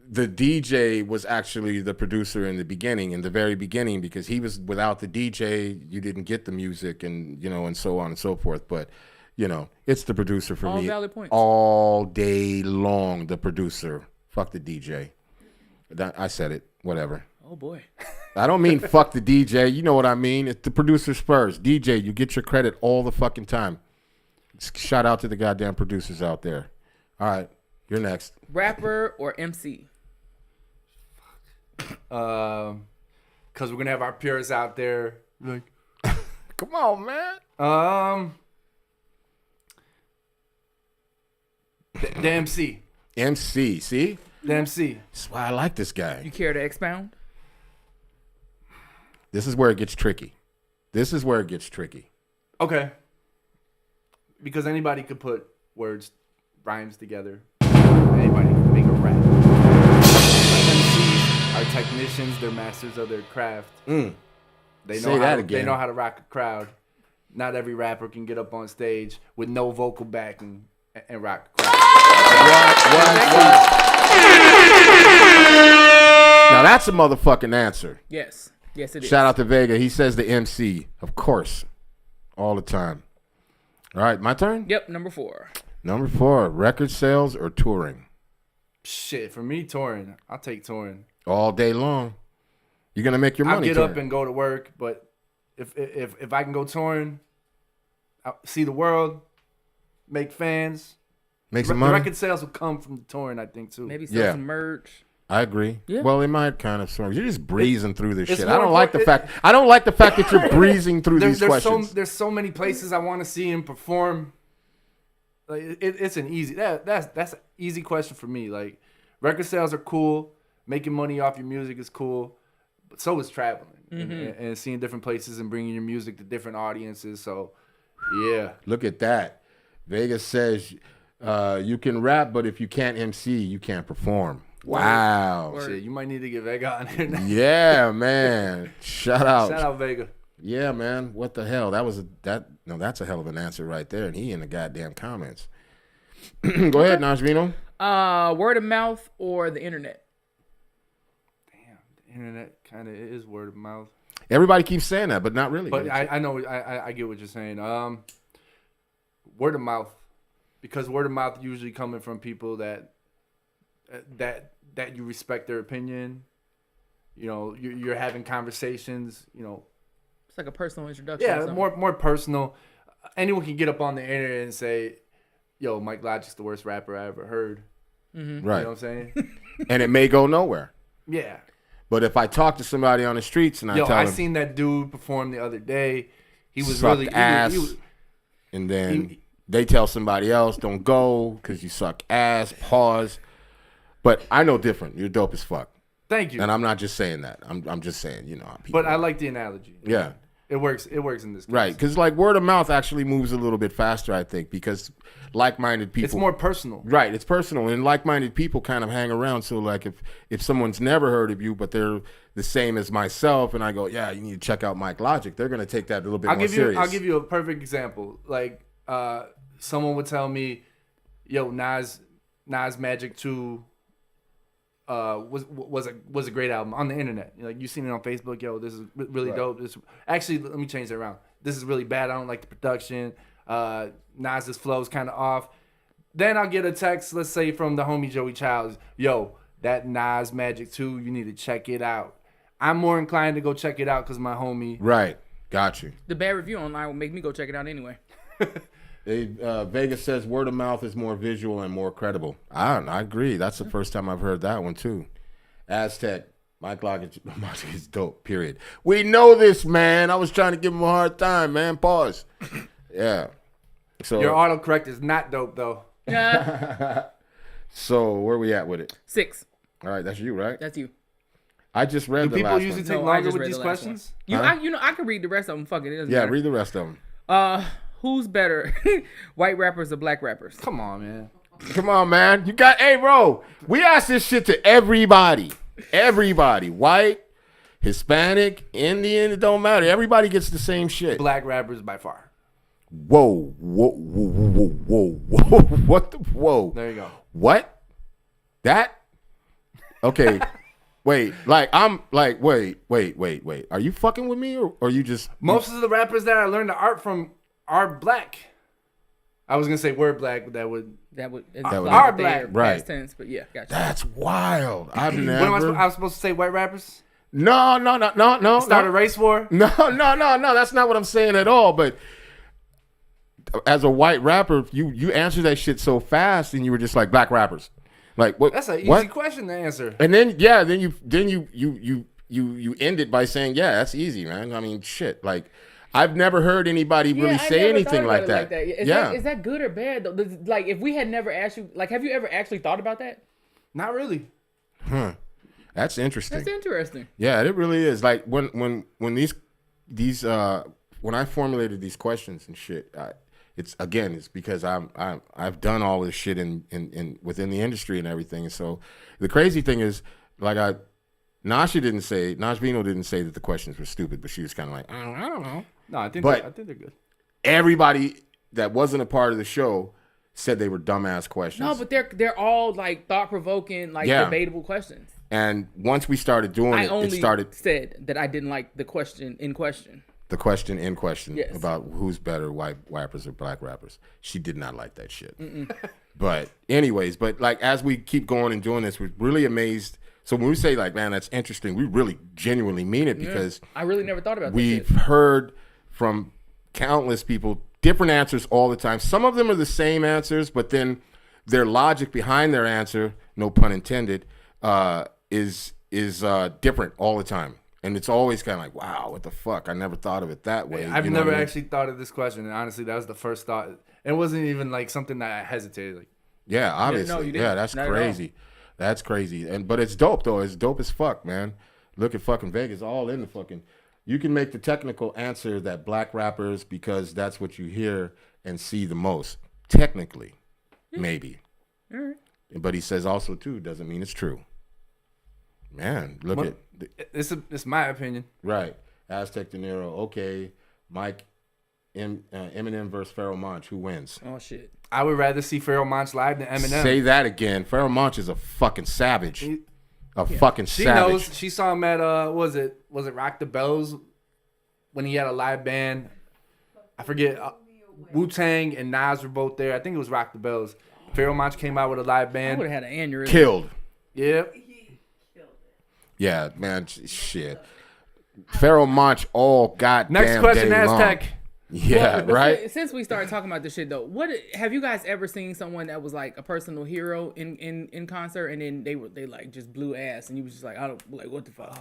the DJ was actually the producer in the very beginning, because he was without the DJ, you didn't get the music, and and so on and so forth. But it's the producer for All me valid points. all day long. The producer, fuck the DJ. I said it. Whatever. Oh boy. I don't mean fuck the DJ. You know what I mean. It's the producer spurs. DJ, you get your credit all the fucking time. Shout out to the goddamn producers out there. All right, you're next. Rapper or MC? Because we're gonna have our purists out there. Like, come on, man. The MC. MC, see? The MC. That's why I like this You guy. care to expound? This is where it gets tricky. Okay. Because anybody could put rhymes together. Anybody can make a rap. MCs are technicians. They're masters of their craft. They Say that again. They know how to rock a crowd. Not every rapper can get up on stage with no vocal backing and rock a crowd. What? Now that's a motherfucking answer. Yes. Yes, it is. Shout out to Vega. He says the MC, of course, all the time. All right, my turn? Yep, number 4. Number 4, record sales or touring? Shit, for me, touring. I'll take touring. All day long. You're going to make your money. I'll get up and go to work, but if I can go touring, I'll see the world, make fans. Make some The money? record sales will come from the touring, I think, too. Maybe sell some merch. I agree. Yeah. Well, it might kind of sort of. You're just breezing through this it's shit. more I don't like the important- fact. I don't like the fact that you're breezing through these there's questions. there's so many places I want to see him perform. Like it's an easy that's an easy question for me. Like record sales are cool, making money off your music is cool, but so is traveling and seeing different places and bringing your music to different audiences. So yeah, Look at that. Vegas says you can rap, but if you can't MC, you can't perform. Wow. shit, you might need to get Vega on here now. Yeah, man. Shout out. Shout out Vega. Yeah, man. What the hell? That's a hell of an answer right there. And he in the goddamn comments. Go ahead, Najmino. Word of mouth or the internet? Damn, the internet kind of is word of mouth. Everybody keeps saying that, but not really. But I know I get what you're saying. Word of mouth, because word of mouth usually coming from people that you respect their opinion. You know, you're having conversations. You know, It's like a personal introduction. or yeah, something. more personal. Anyone can get up on the internet and say, "Yo, Mike Logic's the worst rapper I ever heard." Right. You know what I'm saying? And it may go nowhere. Yeah. But if I talk to somebody on the streets and I Yo, tell I them, seen that dude perform the other day. He was suck really ass, he was, and then they tell somebody else, don't go because you suck ass, pause. But I know different. You're dope as fuck. thank you. And I'm not just saying that. I'm just saying, how people But I like the analogy. Yeah. It works in this case. Right, because like word of mouth actually moves a little bit faster, I think, because like-minded people. It's more personal. Right, it's personal, and like-minded people kind of hang around. So like if someone's never heard of you, but they're the same as myself, and I go, yeah, you need to check out Mike Logic, they're gonna take that a little bit more serious. I'll give you a perfect example. Like someone would tell me, "Yo, Nas Magic 2 was a great album on the internet. Like you seen it on Facebook. Yo, this is really dope. This actually, let me change that around. This is really bad. I don't like the production. Nas's flow is kind of off. Then I'll get a text, let's say from the homie Joey Childs. Yo, that Nas Magic 2, you need to check it out. I'm more inclined to go check it out because my homie. Right, got you. The bad review online will make me go check it out anyway. Vegas says word of mouth is more visual and more credible. I agree. That's the first time I've heard that one too. Aztec, Mike Logic is dope, period. We know this, man. I was trying to give him a hard time, man. Pause. Yeah. So Your autocorrect is not dope though. Yeah. So where we at with it? 6. All right, that's you, right? That's you. I just read Do the people last usually one. take No, I longer just with read these the last questions? I can read the rest of them. Fuck it. It doesn't Yeah, matter. read the rest of them. Who's better, white rappers or black rappers? Come on, man. Come on, man. Hey, bro. We ask this shit to everybody. Everybody. White, Hispanic, Indian, it don't matter. Everybody gets the same shit. Black rappers by far. Whoa. What the, whoa. There you go. What? That? Okay. Wait, like I'm like wait. Are you fucking with me or you just Most of the rappers that I learned the art from are black. I was gonna say we're black, but that would are black. Right. past tense, but yeah, gotcha. That's wild. I've What never. I was supposed to say white rappers? No. Start a race war? No. That's not what I'm saying at all. But as a white rapper, you answer that shit so fast, and you were just like black rappers. Like what? That's an easy what? question to answer. And then you end it by saying, yeah, that's easy, man. I mean, shit. Like I've never heard anybody really I say never anything thought like about that. it Is that good or bad though? Like if we had never asked you, like, have you ever actually thought about that? Not really. That's interesting. That's interesting. Yeah, it really is. Like when these when I formulated these questions and shit, it's because I've done all this shit in within the industry and everything. And so the crazy thing is, like Naj Bino didn't say that the questions were stupid, but she was kind of like, I don't know. No, I think they're good. Everybody that wasn't a part of the show said they were dumbass questions. No, but they're all like thought provoking, like debatable questions. And once we started doing it started said that I didn't like the question in question. The question in question Yes. about who's better, white rappers or black rappers. She did not like that shit. But anyways, like as we keep going and doing this, we're really amazed. So when we say like, man, that's interesting, we really genuinely mean it because I really never thought about that. we've heard from countless people different answers all the time. Some of them are the same answers, but then their logic behind their answer, no pun intended, is different all the time. And it's always kind of like, wow, what the fuck? I never thought of it that way. I've never actually thought of this question, and honestly, that was the first thought. It wasn't even like something that I hesitated. Like, yeah, obviously. you didn't. Yeah, that's Not crazy. That's crazy. But it's dope though. It's dope as fuck, man. Look at fucking Vegas, all in the fucking. You can make the technical answer that black rappers because that's what you hear and see the most. Technically, maybe. All right. But he says also too doesn't mean it's true. Man, look at. It's my opinion. Right. Aztec De Niro. Okay. Mike, Eminem versus Pharoah Monch. Who wins? Oh, shit. I would rather see Pharoah Monch live than Eminem. Say that again. Pharoah Monch is a fucking savage. Fucking She savage. knows. She saw him at, was it Rock the Bells when he had a live band? I forget. Wu-Tang and Nas were both there. I think it was Rock the Bells. Pharoah Monch came out with a live I band. would have had an aneurysm. Killed. Yep. Yeah, man. Shit. Pharoah Monch all goddamn Next question, day long. Aztec. Yeah, But right? Since we started talking about this shit though, what have you guys ever seen someone that was like a personal hero in concert and then they like just blew ass and you was just like, I don't like what the fuck?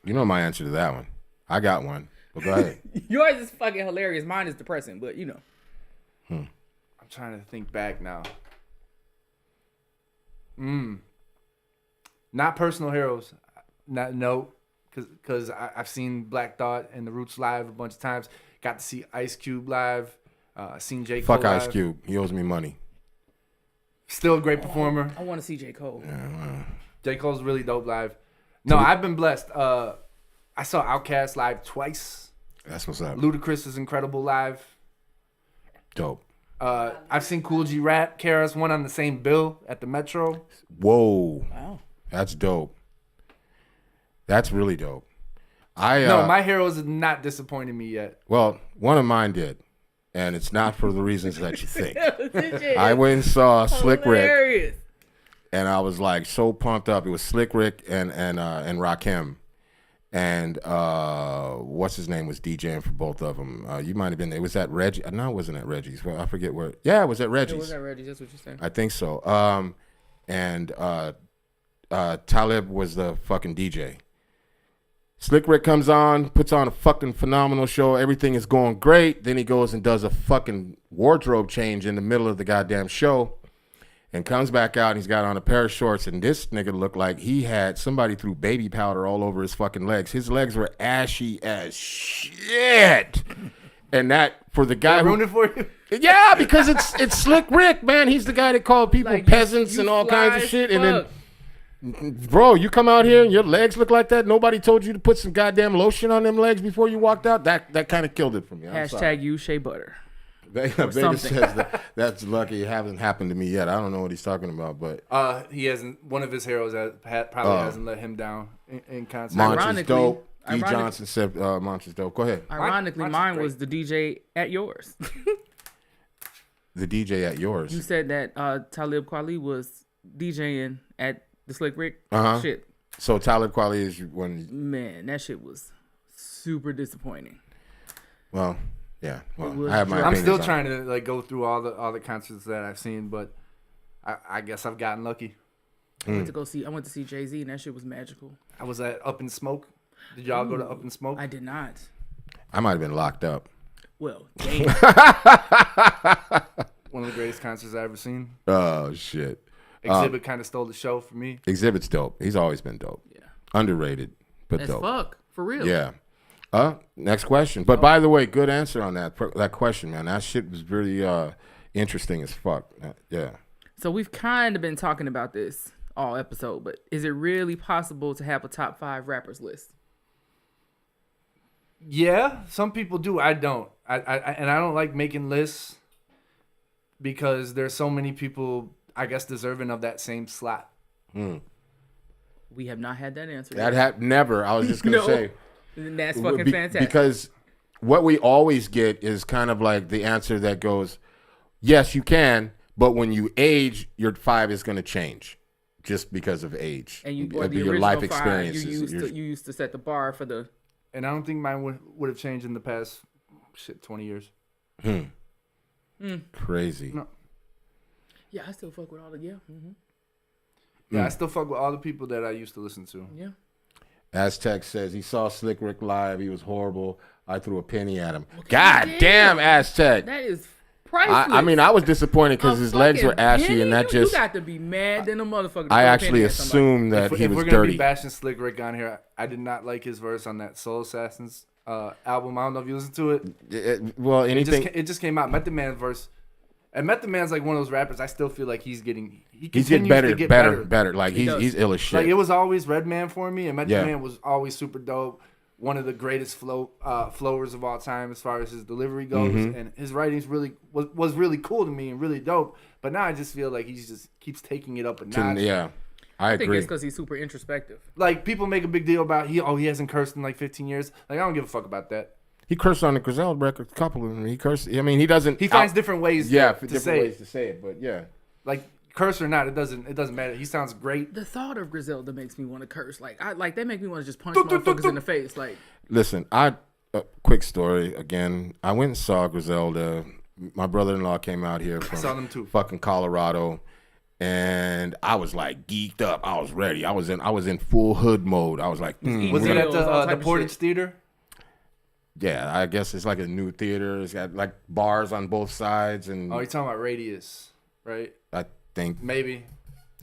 You know my answer to that one. I got one. But go ahead. Yours is fucking hilarious. Mine is depressing, but you know. I'm trying to think back now. Not personal heroes. No, because I've seen Black Thought and the Roots live a bunch of times. Got to see Ice Cube live. Seen J. Cole Fuck Ice live. Cube. He owes me money. Still a great performer. I want to see J. Cole. J. Cole's really dope live. No, I've been blessed. I saw Outkast live twice. That's what's up. Ludacris is incredible live. Dope. I've seen Cool G Rap, KRS One on the same bill at the Metro. Whoa. Wow. That's dope. That's really dope. No, my heroes have not disappointed me yet. Well, one of mine did. And it's not for the reasons that you think. I I went and saw Slick Rick. Hilarious. And I was like so pumped up. It was Slick Rick and Rakim. And what's his name was DJing for both of them. You might have been there. Was that Reggie? No, it wasn't at Reggie's. Well, I forget where. Yeah, it was at Reggie's. It was at Reggie's. That's what you're saying. I think so. And Talib was the fucking DJ. Slick Rick comes on, puts on a fucking phenomenal show. Everything is going great. Then he goes and does a fucking wardrobe change in the middle of the goddamn show and comes back out and he's got on a pair of shorts. And this nigga looked like he had somebody threw baby powder all over his fucking legs. His legs were ashy as shit. And that, for the guy ruined it for you? Yeah, because it's Slick Rick, man. He's the guy that called people Like, peasants you and all fly kinds of as shit. fuck. And then, bro, you come out here and your legs look like that. Nobody told you to put some goddamn lotion on them legs before you walked out. That kind of killed it for me. I'm sorry. Hashtag use shea butter. Vegas something. says that's lucky. It hasn't happened to me yet. I don't know what he's talking about, but He hasn't. One of his heroes probably hasn't let him down in concert. Monch is Ironically- dope. E. ironic- Johnson said Monch is dope. Go ahead. Ironically, Monch is mine great. was the DJ at yours. The DJ at yours. You said that Talib Kweli was DJing at the Slick Rick. Uh-huh. Shit, So Talib Kweli is when. man, that shit was super disappointing. Well, yeah. Well, It was I have my. dry. I'm opinions still on it. trying to like go through all the concerts that I've seen, but I guess I've gotten lucky. I went to see Jay-Z, and that shit was magical. I was at Up in Smoke. Did y'all go to Up in Smoke? I did not. I might have been locked up. Well, damn. One of the greatest concerts I've ever seen. Oh shit. Exhibit kind of stole the show for me. Exhibit's dope. He's always been dope. Yeah. Underrated, but As dope. fuck. For real. Yeah. Next question. But by the way, good answer on that question, man. That shit was really interesting as fuck. Yeah. So we've kind of been talking about this all episode, but is it really possible to have a top 5 rappers list? Yeah, some people do. I don't. And I don't like making lists because there's so many people, I guess, deserving of that same slot. We have not had that answer. That never. I was just gonna No. say. That's fucking fantastic. Because what we always get is kind of like the answer that goes, yes, you can, but when you age, your 5 is going to change just because of age. and you, or the your original life 5, experiences. you used to set the bar for the. And I don't think mine would have changed in the past 20 years. Crazy. No. Yeah, I still fuck with all the Yeah, I still fuck with all the people that I used to listen to. Yeah. Aztec says he saw Slick Rick live. He was horrible. I threw a penny at him. God damn, Aztec. That is priceless. I mean, I was disappointed because A his legs were fucking ashy, penny? and that You just. got to be mad than a motherfucker. to I throw a actually penny at somebody. assumed that he If was we're gonna dirty. be bashing Slick Rick on here, I did not like his verse on that Soul Assassins album. I don't know if you listened to it. Well, anything. It just came out. Method Man's verse. And Method Man's like one of those rappers. I still feel like he's getting. He's getting better. Like does. he's ill as shit. Like it was always Redman for me, and Method Yeah. Man was always super dope. One of the greatest flowers of all time as far as his delivery goes, and his writings really was really cool to me and really dope. But now I just feel like he just keeps taking it up a notch. Yeah, I I think agree. it's because he's super introspective. Like people make a big deal about he hasn't cursed in like 15 years. Like I don't give a fuck about that. He cursed on the Griselda record, a couple of them. He cursed. I mean, he doesn't. He finds different ways. Yeah, to different say ways it. to say it, but yeah. Like curse or not, it doesn't matter. He sounds great. The thought of Griselda makes me want to curse. Like that make me want to just punch motherfuckers in the face. Like Listen, quick story again. I went and saw Griselda. My brother-in-law came out here from saw them too. fucking Colorado, and I was like geeked up. I was ready. I was in full hood mode. I was like, Was we're it gonna- at all type the of Portage shit. Theater? yeah, I guess it's like a new theater. It's got like bars on both sides, and Oh, you're talking about Radius, right? I think Maybe.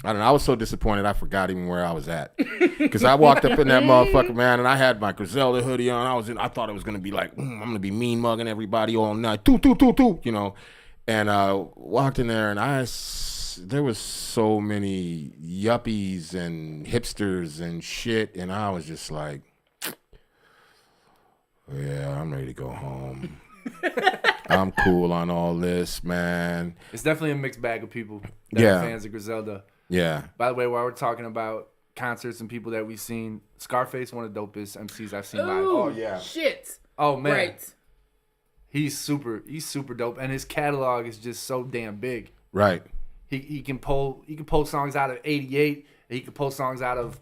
I don't know. I was so disappointed. I forgot even where I was at because I walked up in that motherfucker, man, and I had my Griselda hoodie on. I thought it was gonna be like I'm gonna be mean mugging everybody all night, you know. And walked in there, and there was so many yuppies and hipsters and shit, and I was just like, yeah, I'm ready to go home. I'm cool on all this, man. It's definitely a mixed bag of people that Yeah. are fans of Griselda. Yeah. By the way, while we're talking about concerts and people that we've seen, Scarface, one of the dopest MCs I've seen live. ooh, yeah. shit. Oh man, Right. he's super dope, and his catalog is just so damn big. Right. He can pull songs out of '88. He can pull songs out of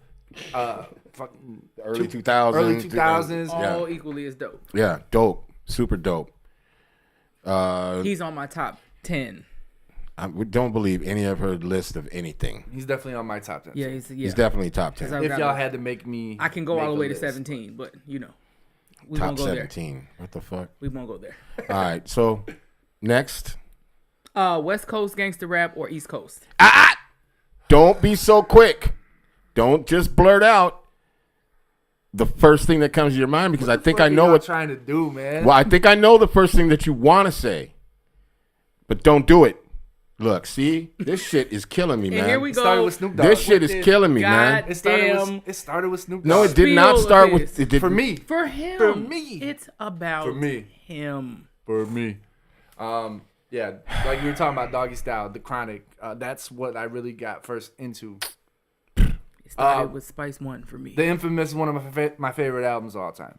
fucking Early 2000s. early 2000s. Yeah. All equally as dope. Yeah, dope, super dope. He's on my top 10. We don't believe any of her list of anything. He's definitely on my top 10. Yeah, he's definitely top 10. 'Cause I- If got y'all it. had to make me, I can go make all the a way to list. 17, but we Top won't go there. 17. What the fuck? We won't go there. All right, so next. West Coast gangster rap or East Coast? Don't be so quick. Don't just blurt out the first thing that comes to your mind because I think I know what what. trying to do, man. Well, I think I know the first thing that you want to say, but don't do it. Look, see, this shit is killing me, man. And here we It started go. with Snoop Dogg. This shit is killing me, man. God It started damn. with Snoop Dogg. No, it did not Spill start this. with. It did, For me. For him. For me. It's about For me. him. For me. Yeah, like we were talking about Doggy Style, The Chronic. That's what I really got first into. It started with Spice One for me. The Infamous, one of my favorite albums of all time,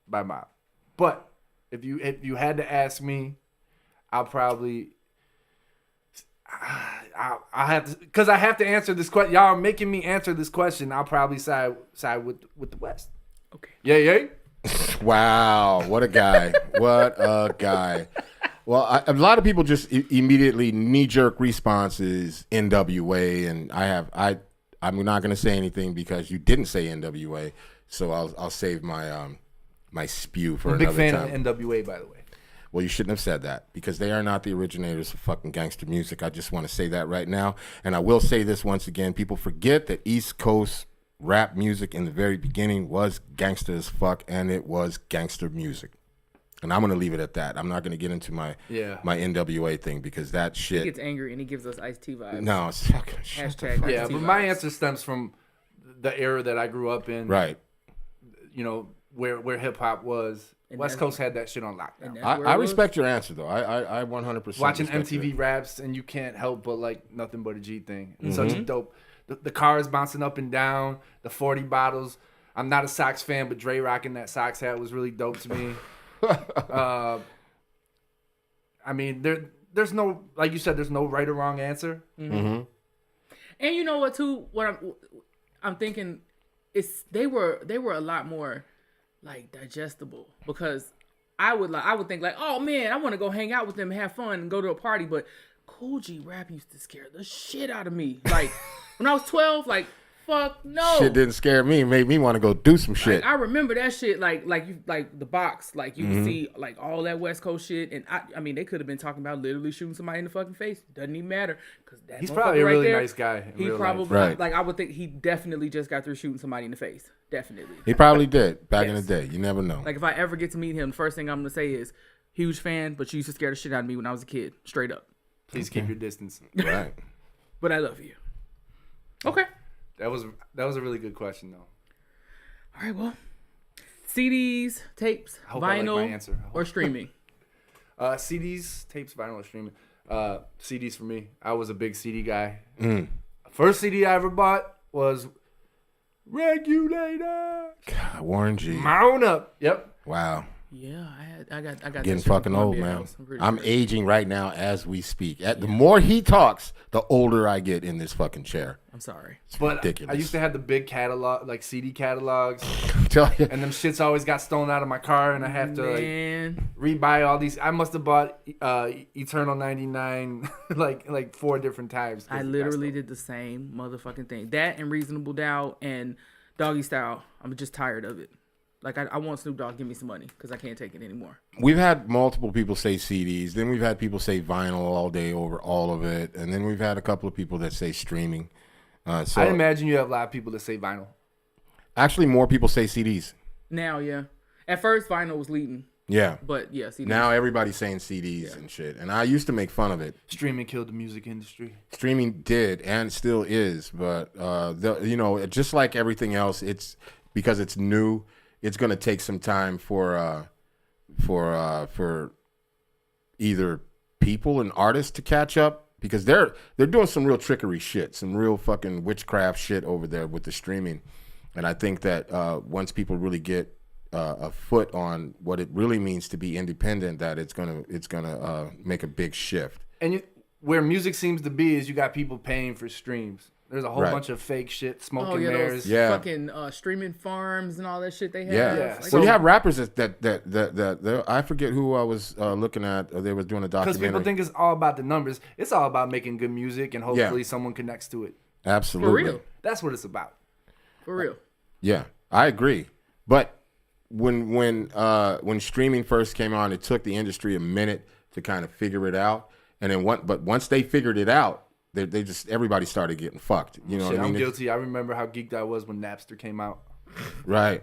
by Mob. But if you had to ask me, I'll probably I have to, because I have to answer this question. Y'all are making me answer this question. I'll probably side with the West. Okay. Yeah. Wow, what a guy! What a guy! Well, a lot of people just immediately knee-jerk responses NWA, and I'm not going to say anything because you didn't say NWA, so I'll save my my spew for another time. I'm a big fan of NWA, by the way. Well, you shouldn't have said that because they are not the originators of fucking gangster music. I just want to say that right now, and I will say this once again: people forget that East Coast rap music in the very beginning was gangster as fuck, and it was gangster music. And I'm going to leave it at that. I'm not going to get into my NWA thing because that shit. He gets angry and he gives us Ice-T vibes. No, it's fucking Hashtag yeah, Ice-T but vibes. my answer stems from the era that I grew up in. Right. You know, where hip hop was. And West Coast had that shit on lockdown. I respect your answer, though. I 100% Watching respect MTV it. raps, and you can't help but like Nothing But a G thing. It's such a dope. The cars bouncing up and down, the 40 bottles. I'm not a Sox fan, but Dre rocking that Sox hat was really dope to me. I mean, there's no, like you said, there's no right or wrong answer. And you know what, too? What I'm thinking is they were a lot more like digestible because I would think like, oh man, I want to go hang out with them, have fun, and go to a party. But Cool G rap used to scare the shit out of me. Like when I was 12, like fuck no. Shit didn't scare me. It made me want to go do some shit. Like, I remember that shit. Like the box. Like you could see like all that West Coast shit. And I mean, they could have been talking about literally shooting somebody in the fucking face. Doesn't even matter because He's probably a right really there, nice guy. In He real probably life. Right. like I would think he definitely just got through shooting somebody in the face. Definitely. He probably did back in the Yes. day. You never know. Like if I ever get to meet him, the first thing I'm gonna say is, huge fan, but you used to scare the shit out of me when I was a kid. Straight up. Please keep your distance. Right. But I love you. Okay. That was a really good question though. All right. Well, CDs, tapes, I hope I like my vinyl, answer. or streaming. CDs, tapes, vinyl, or streaming. CDs for me. I was a big CD guy. First CD I ever bought was Regulator. God, Warren G. Mount up. Yep. Wow. Yeah, I got. Getting that shit from fucking old, Columbia man. House, I'm pretty I'm sure. aging right now as we speak. The more he talks, the older I get in this fucking chair. I'm sorry. It's But ridiculous. I used to have the big catalog, like CD catalogs, tell you. and them shits always got stolen out of my car, and I have to like Man, rebuy all these. I must have bought Eternal 99 like 4 different times. 'cause I it got literally stolen. did the same motherfucking thing. That and Reasonable Doubt and Doggy Style. I'm just tired of it. Like I want Snoop Dogg to give me some money because I can't take it anymore. We've had multiple people say CDs. Then we've had people say vinyl all day over all of it. And then we've had a couple of people that say streaming. So I imagine you have a lot of people that say vinyl. actually, more people say CDs. Now, yeah. At first, vinyl was leading, Yeah. but yeah, CDs. Now everybody's saying CDs and shit. And I used to make fun of it. Streaming killed the music industry. Streaming did and still is. But, just like everything else, it's because it's new. It's going to take some time for either people and artists to catch up because they're doing some real trickery shit, some real fucking witchcraft shit over there with the streaming. And I think that once people really get a foot on what it really means to be independent, that it's gonna make a big shift. And where music seems to be is you got people paying for streams. There's a whole Right. bunch of fake shit, smoke Oh and yeah, mirrors. those Yeah. fucking streaming farms and all that shit they have. Yeah. Like, So you have rappers that I forget who I was looking at. They was doing a Because documentary. people think it's all about the numbers. It's all about making good music and hopefully someone connects to it. Absolutely. For real. That's what it's about. For real. Yeah, I agree. But when streaming first came on, it took the industry a minute to kind of figure it out. And then once they figured it out, they just everybody started getting fucked. You know Shit, what I I'm mean? guilty. I remember how geeked I was when Napster came out. Right.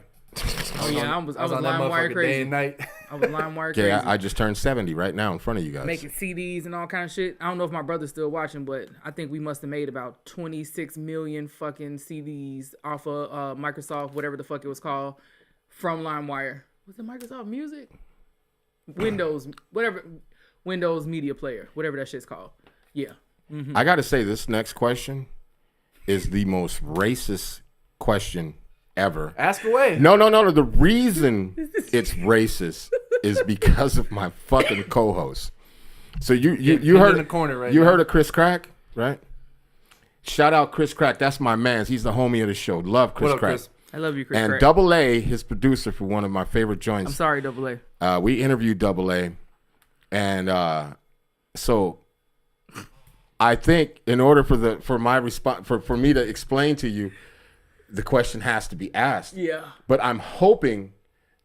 Oh yeah, I was on that LimeWire motherfucker day crazy. and night. I was LimeWire Okay, crazy. I just turned 70 right now in front of you guys. Making CDs and all kind of shit. I don't know if my brother's still watching, but I think we must have made about 26 million fucking CDs off of Microsoft, whatever the fuck it was called, from LimeWire. Was it Microsoft Music? Windows, whatever, Windows Media Player, whatever that shit's called. Yeah. Mm-hmm. I got to say, this next question is the most racist question ever. Ask away. No. The reason it's racist is because of my fucking co-host. So you heard in the corner right you now. heard of Chris Crack, right? Shout out Chris Crack. That's my man. He's the homie of the show. Love Chris What up, Crack. Chris? I love you, Chris. And Craig. Double A, his producer for one of my favorite joints. I'm sorry, Double A. We interviewed Double A, and so I think in order for my response for me to explain to you, the question has to be asked. Yeah. But I'm hoping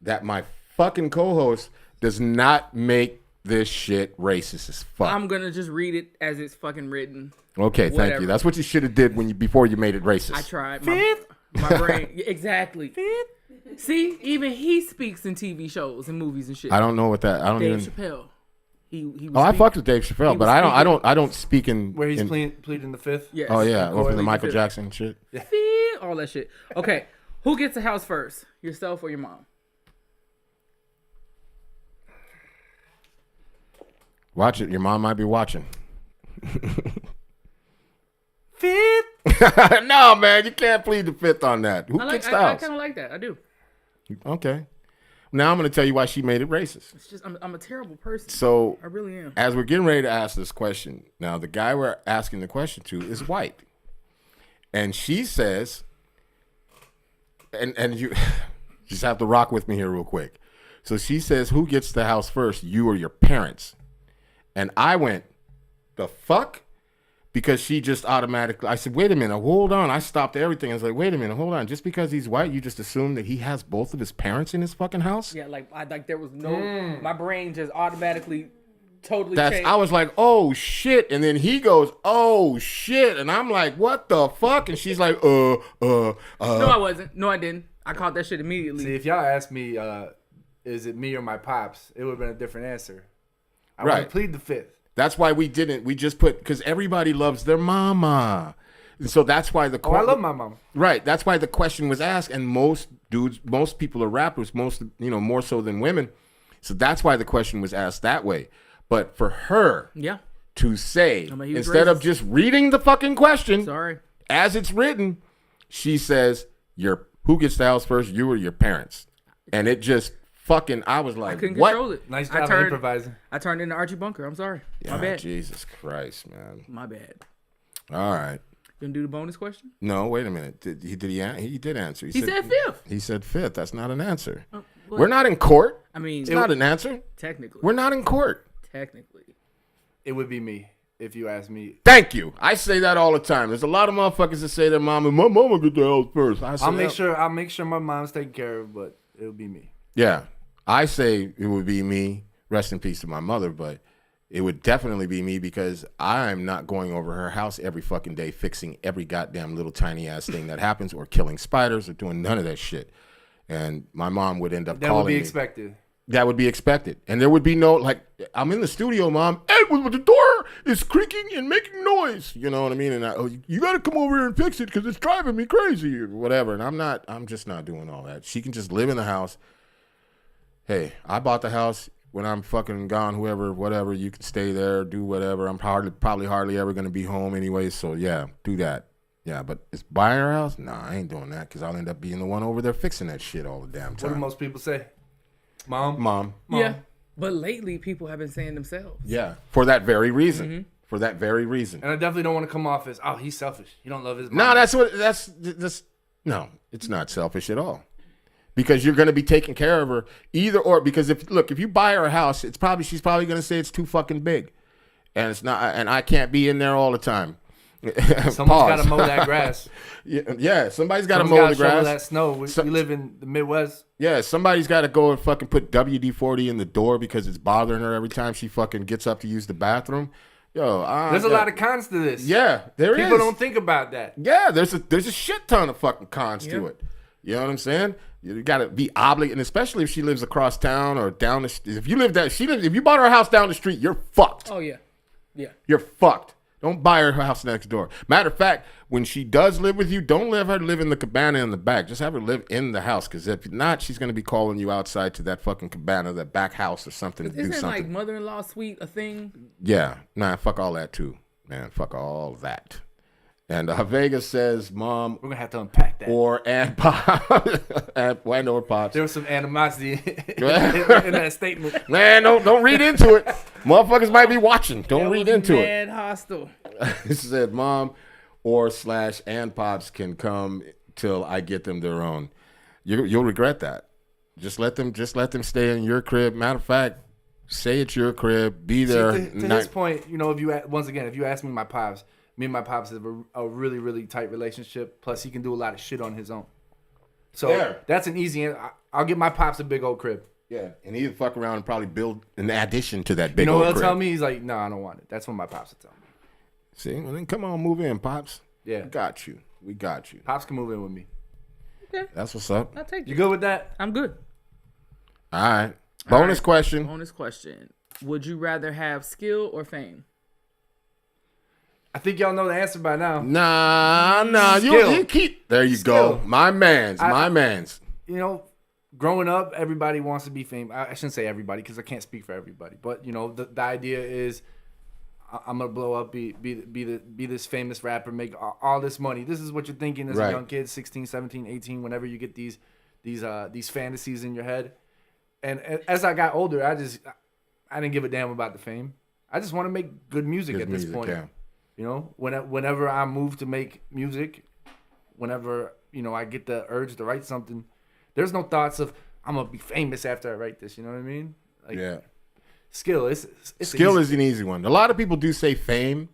that my fucking co-host does not make this shit racist as fuck. I'm gonna just read it as it's fucking written. Okay, thank Whatever. you. That's what you should have did before you made it racist. I tried. My brain. Exactly. See, even he speaks in TV shows and movies and shit. I don't know what that. I don't Dave even. Chappelle. He was Oh, I speak- fucked with Dave Chappelle, he but was I don't speak in. Where he's in, pleading the fifth. Yes. Oh yeah, Or over the Logik Michael fifth. Jackson shit. All that shit. Okay. Who gets the house first? Yourself or your mom? Watch it. Your mom might be watching. Fifth. No, man, you can't plead the fifth on that. Who gets the I house? kind of like that. I do. Okay. Now I'm going to tell you why she made it racist. It's just I'm a terrible person. So I really am. as we're getting ready to ask this question, now the guy we're asking the question to is white, and she says, and you just have to rock with me here real quick. So she says, "Who gets the house first, you or your parents?" And I went, "The fuck?" Because she just automatically, I said, "Wait a minute, hold on." I stopped everything. I was like, "Wait a minute, hold on. Just because he's white, you just assume that he has both of his parents in his fucking house?" Yeah, like there was no. My brain just automatically, totally That's. changed. I was like, "Oh shit!" And then he goes, "Oh shit!" And I'm like, "What the fuck?" And she's like, No, I wasn't. No, I didn't. I caught that shit immediately. See, if y'all asked me, is it me or my pops, it would have been a different answer. I would Right. plead the fifth. That's why we didn't. We just put because everybody loves their mama, and so that's why the. Oh, I love my mom. Right. That's why the question was asked, and most people are rappers, more so than women. So that's why the question was asked that way. But for her Yeah. to say, I'm a huge instead of racist. just reading the fucking question Sorry. as it's written, she says, "Who gets the house first, you or your parents?" And it just fucking. I was like, I couldn't "What?" control it. Nice I job turned, improvising. I turned into Archie Bunker. I'm sorry. My Ah, bad. Jesus Christ, man. My bad. All right. Gonna do the bonus question? No, wait a minute. He did answer. He said fifth. He said fifth. That's not an answer. What? We're not in court. I mean, It's not an answer. technically. We're not in court. Technically. It would be me if you asked me. Thank you. I say that all the time. There's a lot of motherfuckers that say their mama, "My mama get the house first." I say, I'll make sure my mom's taken care of, but it'll be me. Yeah, I say it would be me. Rest in peace to my mother, but it would definitely be me because I'm not going over her house every fucking day fixing every goddamn little tiny ass thing that happens or killing spiders or doing none of that shit. And my mom would end up That calling would be me. expected. That would be expected. And there would be no, like, I'm in the studio, Mom, and the door is creaking and making noise. You know what I mean? And you got to come over here and fix it because it's driving me crazy or whatever. And I'm just not doing all that. She can just live in the house. Hey, I bought the house. When I'm fucking gone, whatever, you can stay there, do whatever. I'm probably hardly ever going to be home anyway. So, yeah, do that. Yeah, but it's buying her house? Nah, I ain't doing that because I'll end up being the one over there fixing that shit all the damn What do time. most people say? Mom. Yeah. But lately, people have been saying themselves. Yeah, for that very reason. For that very reason. And I definitely don't want to come off as, oh, he's selfish. He don't love his mom. No, no, it's not selfish at all. Because you're going to be taking care of her either or. Because if you buy her a house, she's probably going to say it's too fucking big, and it's not. And I can't be in there all the time. Someone's got to mow that grass. Yeah, somebody's got to Someone's mow gotta the grass. shovel that snow. We live in the Midwest. Yeah, somebody's got to go and fucking put WD-40 in the door because it's bothering her every time she fucking gets up to use the bathroom. Yo, There's a lot of cons to this. Yeah, there is. People don't think about that. Yeah, there's a shit ton of fucking cons to Yeah. it. You know what I'm saying? You got to be obligated, and especially if she lives across town or down the. If you bought her a house down the street, you're fucked. Oh, yeah. Yeah. You're fucked. Don't buy her house next door. Matter of fact, when she does live with you, don't let her live in the cabana in the back. Just have her live in the house, because if not, she's going to be calling you outside to that fucking cabana, that back house or something to do Isn't something. like mother-in-law suite a thing? Yeah. Nah, fuck all that too, man. Fuck all that. And Vegas says, Mom We're gonna have to unpack that. or Aunt Pop. Aunt or Pops. There was some animosity in that statement. Man, don't read into it. Motherfuckers might be watching. Don't read into it. Mad hostile. It said Mom or / and Pops can come till I get them their own. You'll regret that. Just let them stay in your crib. Matter of fact, say it's your crib. Be there. See, to this point, you know, if you ask me my pops, me and my pops have a really, really tight relationship. Plus, he can do a lot of shit on his own. So that's an easy answer. I'll give my pops a big old crib. Yeah, and he'd fuck around and probably build an addition to that big You know old what he'll crib. tell me? He's like, no, I don't want it. That's what my pops will tell me. See, well then come on, move in, Pops. Yeah. We got you. Pops can move in with me. Okay. That's what's up. I'll take You it. good with that? I'm good. All right. Bonus question. Bonus question. Would you rather have skill or fame? I think y'all know the answer by now. Nah. Skill. You keep. There you Skill. go. My man's. You know, growing up, everybody wants to be famous. I shouldn't say everybody because I can't speak for everybody. But, you know, the idea is I'm going to blow up, be this famous rapper, make all this money. This is what you're thinking as a young kid, 16, 17, 18, whenever you get these fantasies in your head. And as I got older, I didn't give a damn about the fame. I just want to make good music at this point. Yeah. You know, whenever I move to make music, whenever, you know, I get the urge to write something, there's no thoughts of I'm gonna be famous after I write this. You know what I mean? Like, Yeah. Skill. It's Skill is an easy one. A lot of people do say fame,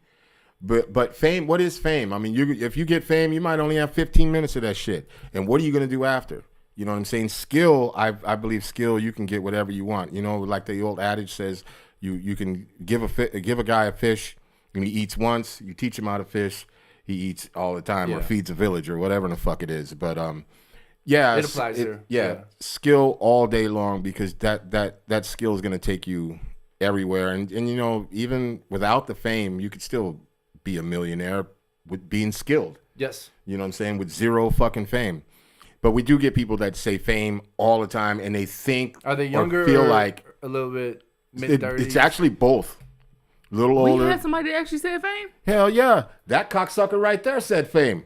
but fame. What is fame? I mean, if you get fame, you might only have 15 minutes of that shit. And what are you gonna do after? You know what I'm saying? Skill. I believe skill. You can get whatever you want. You know, like the old adage says, you can give a guy a fish. And he eats once, you teach him how to fish, he eats all the time or feeds a village or whatever the fuck it is. But yeah, it applies here. Yeah, skill all day long, because that skill is gonna take you everywhere. And you know, even without the fame, you could still be a millionaire with being skilled. Yes. You know what I'm saying? With zero fucking fame. But we do get people that say fame all the time, and they think Are they younger or feel or like a little bit mid-30s? it's actually both. A little We older. had somebody that actually said fame? Hell yeah. That cocksucker right there said fame.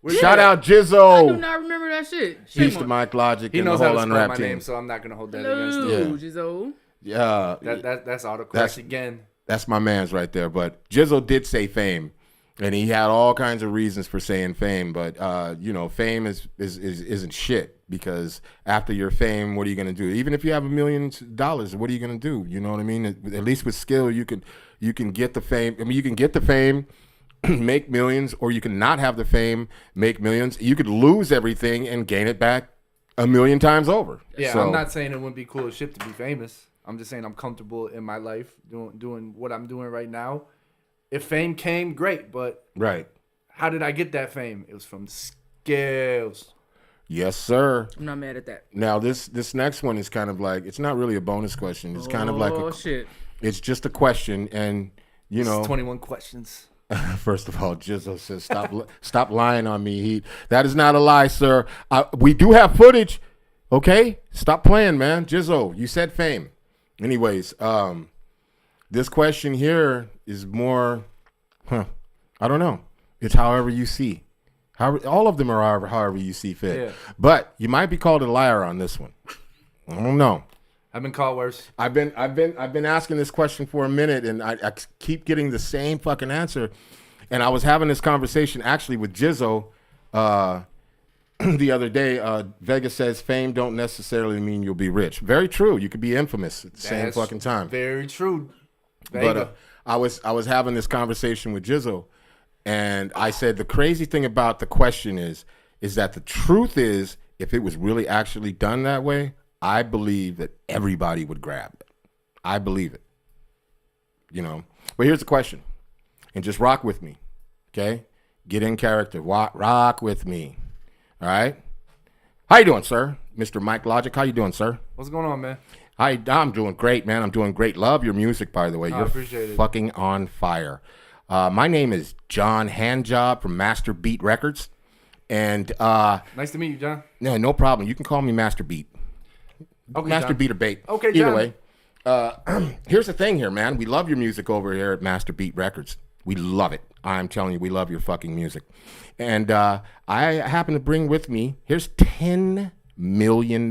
Where's Shout that? out I do Jizzo. not remember that shit. He's Shame the on- Mike Logic He and the knows how whole to spell unwrapped my team. name, so I'm not gonna hold that against him. Hello, Jizzo. Yeah. That's autocorrect That's- again. That's my man's right there. But Jizzo did say fame. And he had all kinds of reasons for saying fame. But you know, fame isn't shit. Because after your fame, what are you gonna do? Even if you have $1 million, what are you gonna do? You know what I mean? At least with skill, you can get the fame. I mean, you can get the fame, make millions, or you can not have the fame, make millions. You could lose everything and gain it back 1,000,000 times over. Yeah, So, I'm not saying it wouldn't be cool as shit to be famous. I'm just saying I'm comfortable in my life doing what I'm doing right now. If fame came, great, but right. how did I get that fame? It was from skills. Yes, sir. I'm not mad at that. Now this next one is kind of like, it's not really a bonus question. It's kind of like Oh, shit. it's just a question, and you know. It's 21 questions. First of all, Jizzo says, stop lying on me. That is not a lie, sir. We do have footage. Okay? Stop playing, man. Jizzo, you said fame. Anyways, this question here is more, I don't know. It's however you see. All of them are however you see fit. Yeah. But you might be called a liar on this one. I don't know. I've been called worse. I've been asking this question for a minute, and I keep getting the same fucking answer. And I was having this conversation actually with Jizzo the other day. Vegas says fame don't necessarily mean you'll be rich. Very true. You could be infamous at the same That's fucking time. Very true. Vega. But I was having this conversation with Jizzo, and I said the crazy thing about the question is that the truth is, if it was really actually done that way, I believe that everybody would grab it. I believe it. You know. But here's the question, and just rock with me, okay? Get in character. Rock with me. All right. How you doing, sir? Mr. Mike Logic. How you doing, sir? What's going on, man? I'm doing great, man. I'm doing great. Love your music, by the way. I You're appreciate it. fucking on fire. My name is John Handjob from Master Beat Records. And Nice to meet you, John. no problem. You can call me Master Beat. Okay, Master John. Beat or Bait. Okay, Either John. way. Here's the thing here, man. We love your music over here at Master Beat Records. We love it. I'm telling you, we love your fucking music. And I happen to bring with me, here's $10 million.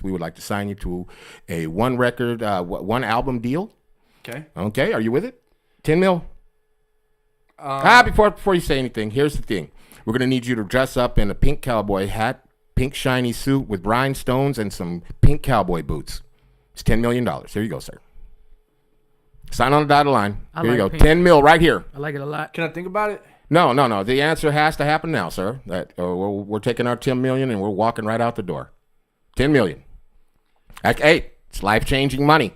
We would like to sign you to a one album deal. Okay. Okay, are you with it? 10 mil? Before you say anything, here's the thing. We're going to need you to dress up in a pink cowboy hat, pink shiny suit with rhinestones, and some pink cowboy boots. It's $10 million. Here you go, sir. Sign on the dotted line. Here you go. pink. 10 mil right here. I like it a lot. Can I think about it? No. The answer has to happen now, sir. We're taking our 10 million and we're walking right out the door. 10 million. Hey, it's life-changing money.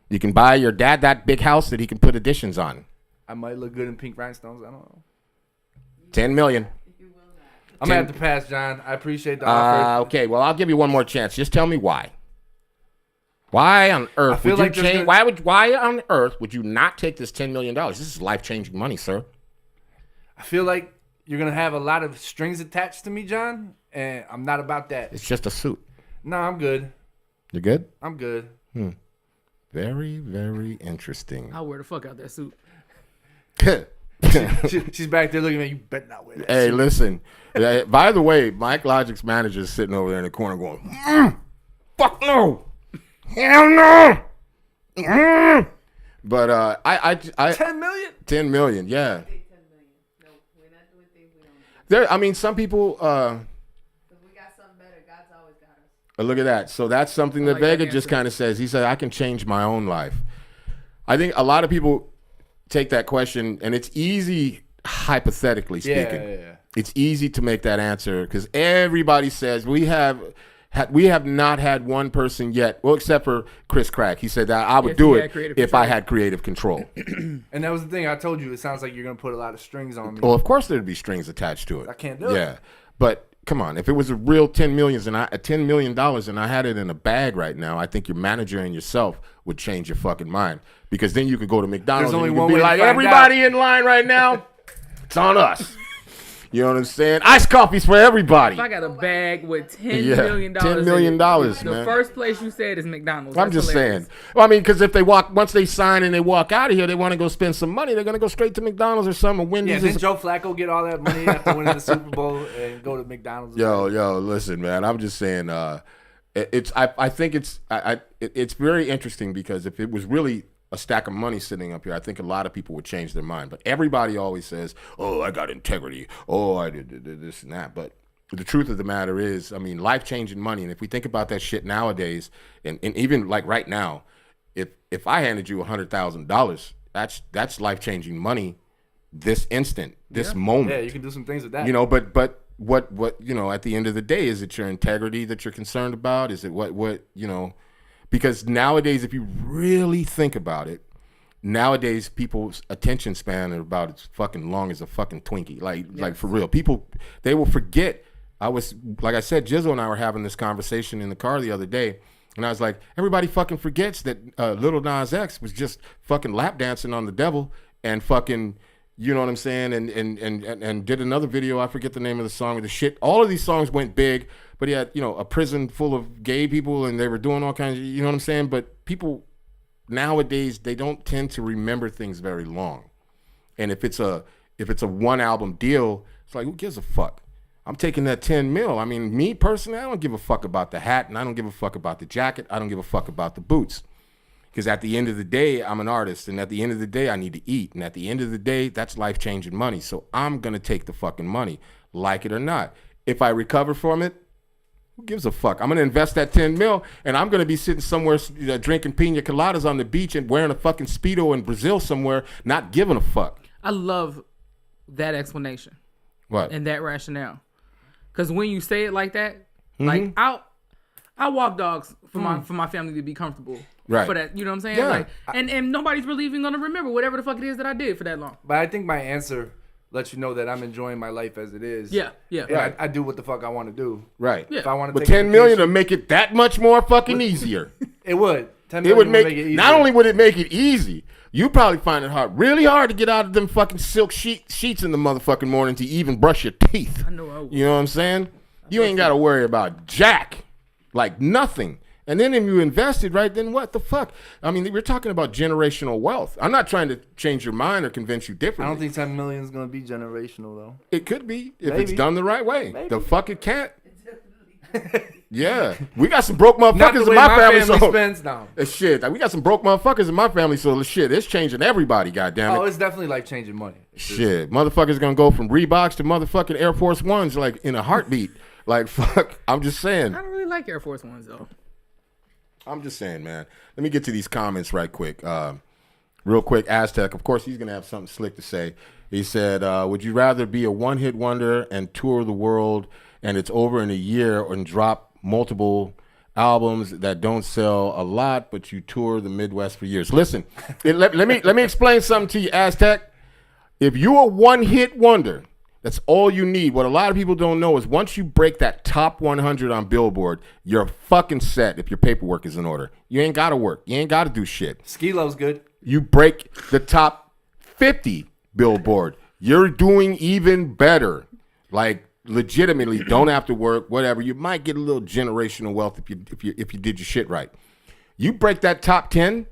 You can buy your dad that big house that he can put additions on. I might look good in pink rhinestones. I don't know. 10 million. I'm going to have to pass, John. I appreciate the offer. Okay, well, I'll give you one more chance. Just tell me why. Why on earth feel would you like there's change? Why on earth would you not take this $10 million? This is life-changing money, sir. I feel like you're going to have a lot of strings attached to me, John, and I'm not about that. It's just a suit. No, I'm good. You good? I'm good. Very, very interesting. I'll wear the fuck out that suit. She's back there looking at me. You better not wear that. Hey, suit. listen. By the way, Mike Logic's manager is sitting over there in the corner going, fuck no. Hell no. But I 10 million? 10 million, yeah. Say 10 million. No, we're not doing things we don't do. I mean, some people, Because we got something better. God's always got us. look at that. So that's something that like that Vega just answer. kind of says. He said, I can change my own life. I think a lot of people take that question, and it's easy, hypothetically speaking. Yeah. It's easy to make that answer because everybody says we have not had one person yet, well, except for Chris Crack. He said that I would If do he it had creative if I control. had creative control. And that was the thing I told you. It sounds like you're going to put a lot of strings on me. Well, of course there'd be strings attached to it. I can't do it. Yeah, but come on, if it was a real $10 million and I had it in a bag right now, I think your manager and yourself would change your fucking mind because then you could go to McDonald's There's and only you could one be way to like, find everybody in line right now, it's on us. You know what I'm saying? Iced coffees for everybody. If I got a bag with $10 Yeah, million, $10 million, the man. first place you said is McDonald's. I'm That's just hilarious. saying. Well, I mean, because if once they sign and they walk out of here, they want to go spend some money. They're gonna go straight to McDonald's or something. Or Yeah, Wendy's. didn't Joe Flacco get all that money after winning the Super Bowl and go to McDonald's? Yo, listen, man. I'm just saying. I think it's very interesting because if it was really a stack of money sitting up here, I think a lot of people would change their mind. But everybody always says, "Oh, I got integrity. Oh, I did this and that." But the truth of the matter is, I mean, life-changing money. And if we think about that shit nowadays, and even like right now, if I handed you $100,000, that's life-changing money. This instant, this moment. Yeah, you can do some things with that. You know, but what you know, at the end of the day, is it your integrity that you're concerned about? Is it what you know? Because nowadays, if you really think about it, nowadays people's attention span are about as fucking long as a fucking Twinkie. Like for real. People, they will forget. Like I said, Jizzle and I were having this conversation in the car the other day, and I was like, everybody fucking forgets that Lil Nas X was just fucking lap dancing on the devil and fucking, you know what I'm saying, and did another video. I forget the name of the song or the shit. All of these songs went big, but he had, you know, a prison full of gay people and they were doing all kinds of, you know what I'm saying? But people nowadays, they don't tend to remember things very long. And if it's a one album deal, it's like, who gives a fuck? I'm taking that 10 mil. I mean, me personally, I don't give a fuck about the hat and I don't give a fuck about the jacket. I don't give a fuck about the boots. Because at the end of the day, I'm an artist. And at the end of the day, I need to eat. And at the end of the day, that's life-changing money. So I'm going to take the fucking money, like it or not. If I recover from it, who gives a fuck? I'm going to invest that 10 mil, and I'm going to be sitting somewhere drinking pina coladas on the beach and wearing a fucking Speedo in Brazil somewhere, not giving a fuck. I love that explanation What? and that rationale. Because when you say it like that, like I walk dogs for my family to be comfortable. Right. For that, you know what I'm saying? Yeah. Like, and nobody's really even gonna remember whatever the fuck it is that I did for that long. But I think my answer lets you know that I'm enjoying my life as it is. Yeah. And Right. I do what the fuck I want to do. Right. Yeah. If I want to But take 10 million to make it that much more fucking easier. it would. 10 It million would would make it easier. not only would it make it easy, You probably find it really hard to get out of them fucking silk sheets in the motherfucking morning to even brush your teeth. I know I would. You know what I'm saying? You ain't got to worry about jack, like nothing. And then if you invested, right, then what the fuck? I mean, we're talking about generational wealth. I'm not trying to change your mind or convince you differently. I don't think 10 million is going to be generational, though. It could be if Maybe. it's done the right way. Maybe. The fuck it can't. Yeah. We got some broke Not motherfuckers the in way my family. So spends, no. shit. We got some broke motherfuckers in my family, so shit, it's changing everybody, goddammit. Oh, it's definitely like changing money. Shit. Motherfuckers gonna go from Reeboks to motherfucking Air Force Ones like in a heartbeat. Like, fuck. I'm just saying. I don't really like Air Force Ones though. I'm just saying, man. Let me get to these comments right quick. Real quick, Aztec, of course, he's going to have something slick to say. He said, would you rather be a one-hit wonder and tour the world and it's over in a year and drop multiple albums that don't sell a lot, but you tour the Midwest for years? Listen, let me explain something to you, Aztec. If you're a one-hit wonder, that's all you need. What a lot of people don't know is once you break that top 100 on Billboard, you're fucking set if your paperwork is in order. You ain't got to work. You ain't got to do shit. Skilo's good. You break the top 50 Billboard, you're doing even better. Like, legitimately, don't have to work, whatever. You might get a little generational wealth if you did your shit right. You break that top 10,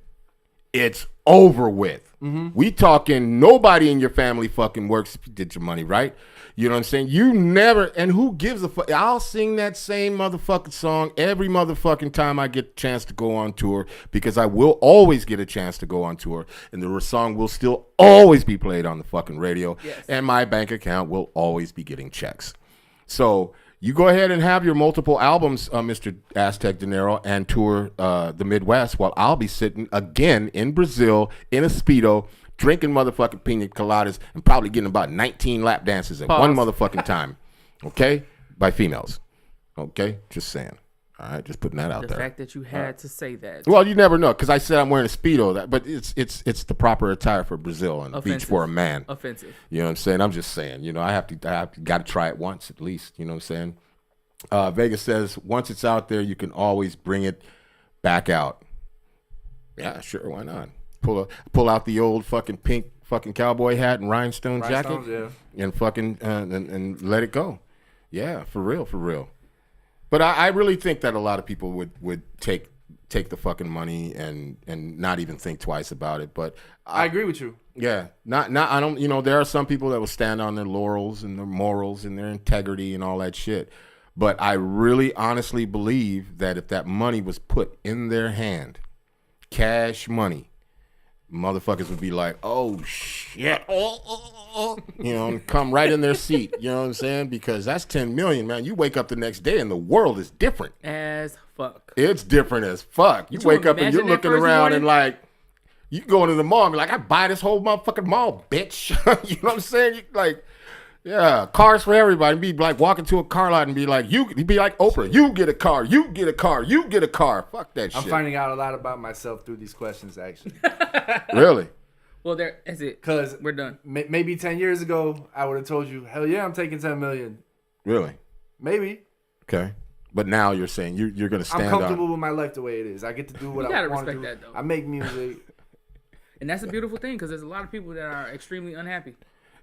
it's over with. Mm-hmm. We talking nobody in your family fucking works if you did your money right. You know what I'm saying? You never, and who gives a fuck? I'll sing that same motherfucking song every motherfucking time I get a chance to go on tour because I will always get a chance to go on tour and the song will still always be played on the fucking radio. Yes. And my bank account will always be getting checks. So you go ahead and have your multiple albums, Mr. Aztec Dinero, and tour the Midwest while I'll be sitting again in Brazil in a Speedo, drinking motherfucking pina coladas and probably getting about 19 lap dances at one motherfucking time. Okay? By females. Okay? Just saying. All right? Just putting that out The there. fact that you had to say that. Well, you never know because I said I'm wearing a Speedo, but it's the proper attire for Brazil and the beach Offensive. for a man. Offensive. You know what I'm saying? I'm just saying. You know, I got to try it once at least. You know what I'm saying? Vegas says once it's out there, you can always bring it back out. Yeah, sure. Why not? Pull out the old fucking pink fucking cowboy hat and rhinestone jacket, and fucking and let it go. Yeah, for real. But I really think that a lot of people would take the fucking money and not even think twice about it. But I agree with you. Yeah, not I don't. You know, there are some people that will stand on their laurels and their morals and their integrity and all that shit. But I really honestly believe that if that money was put in their hand, cash money, motherfuckers would be like, oh shit, you know, and come right in their seat. You know what I'm saying? Because that's 10 million, man. You wake up the next day and the world is different. As fuck. It's different as fuck. You wake up and you're looking around and like, you go into the mall and be like, I buy this whole motherfucking mall, bitch. You know what I'm saying? You, like, yeah, cars for everybody. Be like walking to a car lot and be like, you'd be like Oprah. You get a car. You get a car. You get a car. Fuck that shit. I'm finding out a lot about myself through these questions, actually. Really? Well, that's it. Because we're done. Maybe 10 years ago, I would have told you, hell yeah, I'm taking 10 million. Really? Maybe. Okay. But now you're saying you're going to stand I'm comfortable on. with my life the way it is. I get to do what I want to do. That, though. I make music. And that's a beautiful thing because there's a lot of people that are extremely unhappy.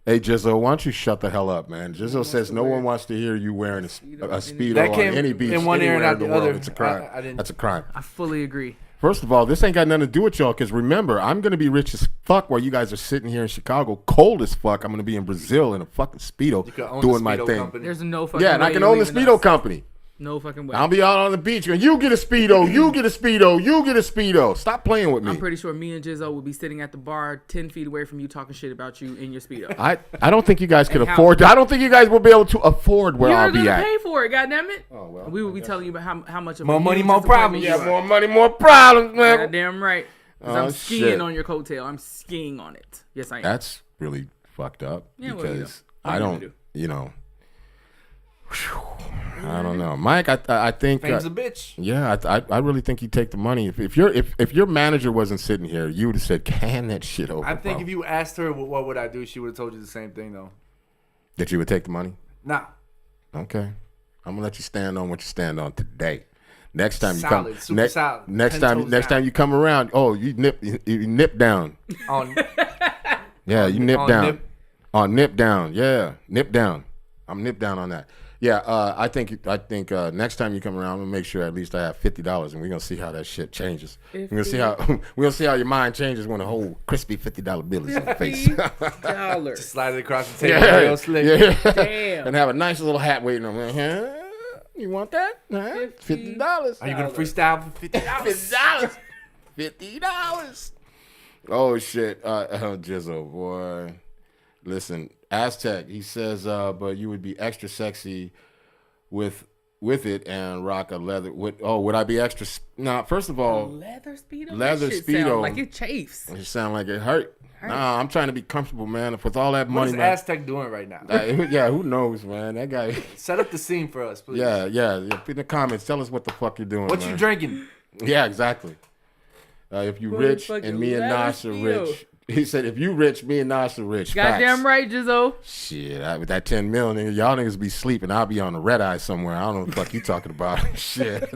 Hey, Jizzle, why don't you shut the hell up, man? Jizzle says no one wants to hear you wearing a Speedo on any beach in one ear and anywhere out in the the world. other. It's a crime. That's a crime. I fully agree. First of all, this ain't got nothing to do with y'all because remember, I'm going to be rich as fuck while you guys are sitting here in Chicago, cold as fuck. I'm going to be in Brazil in a fucking Speedo doing my thing. Company. There's no fucking Yeah, and I can own the Speedo company. No fucking way. I'll be out on the beach going, you get a Speedo, you get a Speedo, you get a Speedo. Stop playing with me. I'm pretty sure me and Jizzo will be sitting at the bar 10 feet away from you talking shit about you in your Speedo. I don't think you guys could afford I don't think you guys will be able to afford where I'll be You're at. going to pay for it, goddammit. Oh, well. We will be telling you about how much of More a money, huge more problems. disappointment Yeah, you are. more money, more problems, man. Goddamn right. Because I'm skiing shit. on your coattail. I'm skiing on it. Yes, I am. That's really fucked up Yeah, what because are you I gonna don't, do? you know, I don't know, Mike. I think Fame's a bitch. yeah, I really think you take the money. If your manager wasn't sitting here, you would have said, "Can that shit over." I think bro. if you asked her what would I do, she would have told you the same thing though. that you would take the money. Nah. Okay, I'm gonna let you stand on what you stand on today. Next time Solid, you come, super solid. next 10 time, toes next down. time you come around, oh, you nip down. On Yeah, you nip on down. nip. On nip down. Yeah, nip down. I'm nip down on that. Yeah, I think next time you come around, I'm gonna make sure at least I have $50, and we're gonna see how that shit changes. We're gonna see how your mind changes when a whole crispy $50 bill is in your face. $50. Slide it across the table. Real slick. Damn. And have a nice little hat waiting on me. Huh? You want that? Huh? $50. Are you gonna freestyle for $50? $50. $50. Oh shit, Jizzo, boy. Listen, Aztec. He says, but you would be extra sexy with it and rock a leather. Would I be extra? Nah. First of all, Leather Speedo? Leather That shit Speedo. sound like it chafes. it sound like it hurt. Nah, I'm trying to be comfortable, man. With all that money, What's man. Aztec doing right now? Yeah, who knows, man? That guy. Set up the scene for us, please. Yeah. Put in the comments. Tell us what the fuck you're doing. What man. you drinking? Yeah, exactly. If you rich and me and Nash are rich. He said, if you rich, me and Nash are rich. Goddamn Facts. right, Jizzo. Shit, with that 10 mil, nigga, y'all niggas be sleeping. I'll be on the red eye somewhere. I don't know what the fuck you talking about. Shit.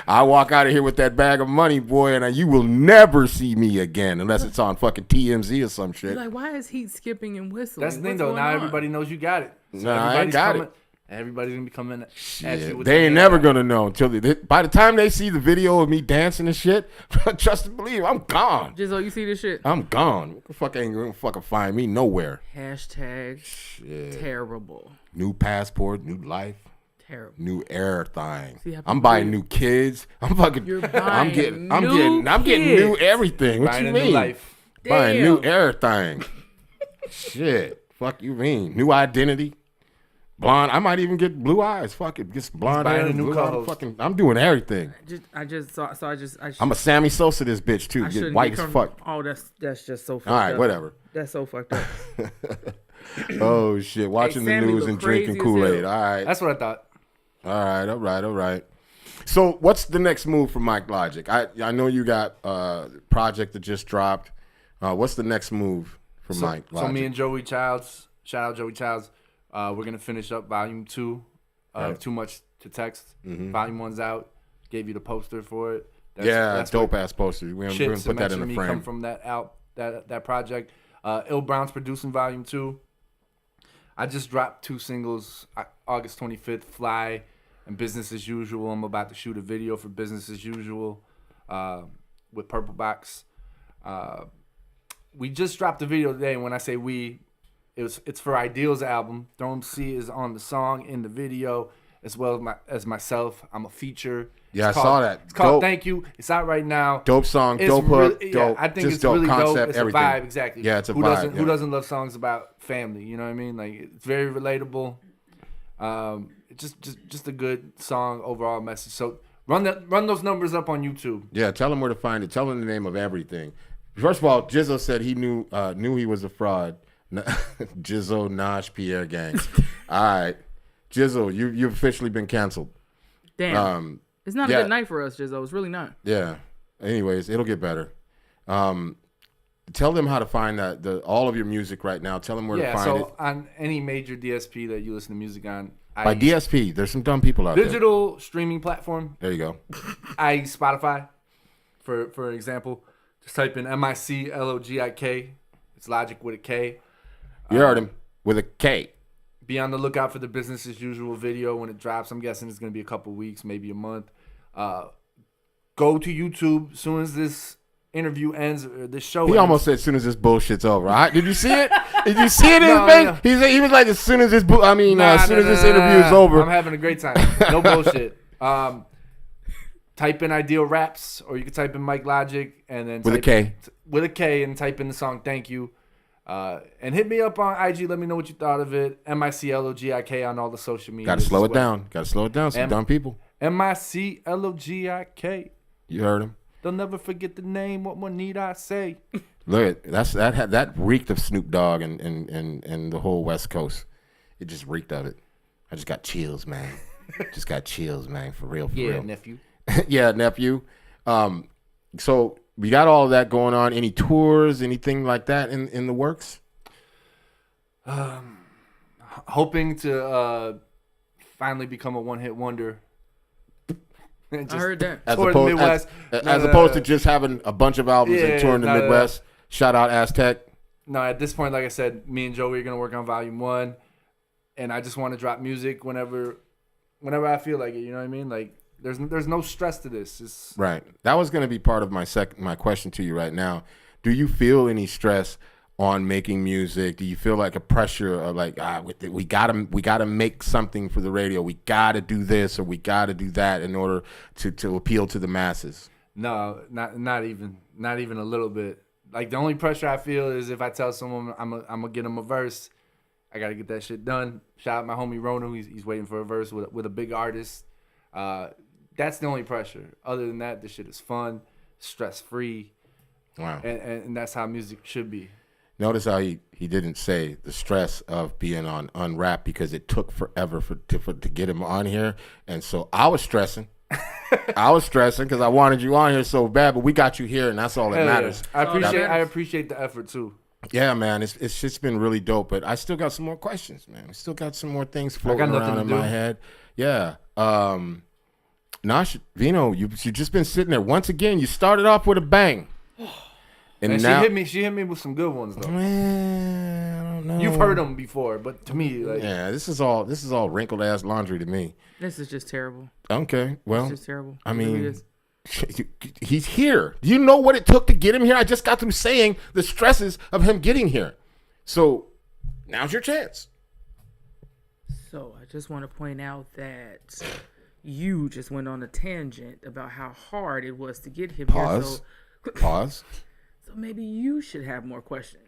I walk out of here with that bag of money, boy, and you will never see me again unless it's on fucking TMZ or some shit. You're like, why is he skipping and whistling? That's the thing, What's though. going Now on? everybody knows you got it. So Nah, I ain't got it. Everybody's gonna be coming at Shit, you with they ain't the never hand. gonna know until by the time they see the video of me dancing and shit. Trust and believe, I'm gone. Jizzo, you see this shit? I'm gone. Fuck ain't gonna fucking find me nowhere. Hashtag Shit. terrible. New passport, new life, Terrible. new everything. See how I'm people buying do? new kids. I'm fucking. You're I'm buying getting new new kids. everything. What Buying you a mean? new life. Buying new Damn. everything. Shit. Fuck you mean? New identity. Blonde. I might even get blue eyes. Fuck it. Just blonde buying hair. a new blue co-host. Fucking. I'm doing everything. I just I'm a Sammy Sosa this bitch too. I Get shouldn't white be as comfortable. fuck. Oh, that's just so fucked All right, up. whatever. That's so fucked up. Oh shit! Watching the Sammy news look and drinking crazy as hell. Kool-Aid. All right. That's what I thought. All right. So, what's the next move for Mike Logic? I know you got a project that just dropped. What's the next move for Mike Logic? So me and Joey Childs, shout out Joey Childs, we're gonna finish up volume 2 of Right. Too Much to Text. Mhm. Volume 1's out. Gave you the poster for it. Dope ass poster. We're gonna Shits put that in the Me frame. come from that project. Il Brown's producing volume 2. I just dropped 2 singles. August 25th, Fly and Business as Usual. I'm about to shoot a video for Business as Usual with Purple Box. We just dropped a video today, and when I say we, it's for Ideal's album. Throne C is on the song in the video, as well as myself. I'm a feature. Yeah, It's I called- saw that. It's called Dope. Thank You. It's out right now. Dope song, It's dope hook, really- dope. Yeah, I think just it's dope really concept, dope. It's everything. a vibe, exactly. Yeah, it's a who vibe. Doesn't, yeah. Who doesn't love songs about family? You know what I mean? Like, it's very relatable. Just a good song, overall message. So run those numbers up on YouTube. Yeah, tell him where to find it. Tell him the name of everything. First of all, Jizzo said he knew he was a fraud. Jizzo, Nash, Pierre gang. All right, Jizzo, you've officially been canceled. Damn. It's not yeah. a good night for us, Jizzo. It's really not. Yeah. Anyways, it'll get better. Tell them how to find all of your music right now. Tell them where to find it. On any major DSP that you listen to music on, By DSP, there's some dumb people out there. digital streaming platform. There you go. I use Spotify, for example. Just type in MICLOGIK. It's Logic with a K. You heard him with a K. Be on the lookout for the Business as Usual video when it drops. I'm guessing it's going to be a couple weeks, maybe a month. Go to YouTube as soon as this interview ends, or this show He ends. almost said as soon as this bullshit's over. Right? Did you see it? Did you see it in No, his no. face? He was like, as soon as this, as soon as this interview is Nah. over. I'm having a great time. No bullshit. Type in Ideal Raps, or you can type in Mike Logic, and then With a K. With a K, and type in the song Thank You. And hit me up on IG. Let me know what you thought of it. MICLOGIK on all the social media. Got to slow it down. Got to slow it down. Some dumb people. MICLOGIK. You heard him. They'll never forget the name. What more need I say? Look, that reeked of Snoop Dogg and the whole West Coast. It just reeked of it. I just got chills, man. Just got chills, man. For real. For real. nephew. Yeah, nephew. So we got all of that going on. Any tours, anything like that in the works? Hoping to finally become a one-hit wonder. And I heard that. As tour the opposed, Midwest. as opposed to just having a bunch of albums and touring the Midwest. Shout out Aztec. No, at this point, like I said, me and Joey are gonna work on Volume 1, and I just want to drop music whenever I feel like it. You know what I mean? Like there's no stress to this. It's, Right. That was going to be part of my question to you right now. Do you feel any stress on making music? Do you feel like a pressure of like we gotta make something for the radio? We gotta do this or we gotta do that in order to appeal to the masses? No, not even a little bit. Like the only pressure I feel is if I tell someone I'm gonna get them a verse, I gotta get that shit done. Shout out my homie Rona, he's waiting for a verse with a big artist. That's the only pressure. Other than that, this shit is fun, stress free. Wow. And that's how music should be. Notice how he didn't say the stress of being on Unwrapped because it took forever to get him on here, and so I was stressing. I was stressing because I wanted you on here so bad, but we got you here, and that's all that matters. Yeah. I appreciate the effort too. Yeah, man, it's just been really dope. But I still got some more questions, man. I still got some more things floating around in my head. Yeah. Nash Vino, you just been sitting there. Once again, you started off with a bang. And now, she hit me with some good ones though. Man, I don't know. You've heard them before, but to me, like, yeah, this is all wrinkled ass laundry to me. This is just terrible. Okay, well, It's just terrible. I It really mean, is. he's here. Do you know what it took to get him here? I just got through saying the stresses of him getting here. So now's your chance. So I just want to point out that you just went on a tangent about how hard it was to get him Pause. here. Pause. So maybe you should have more questions.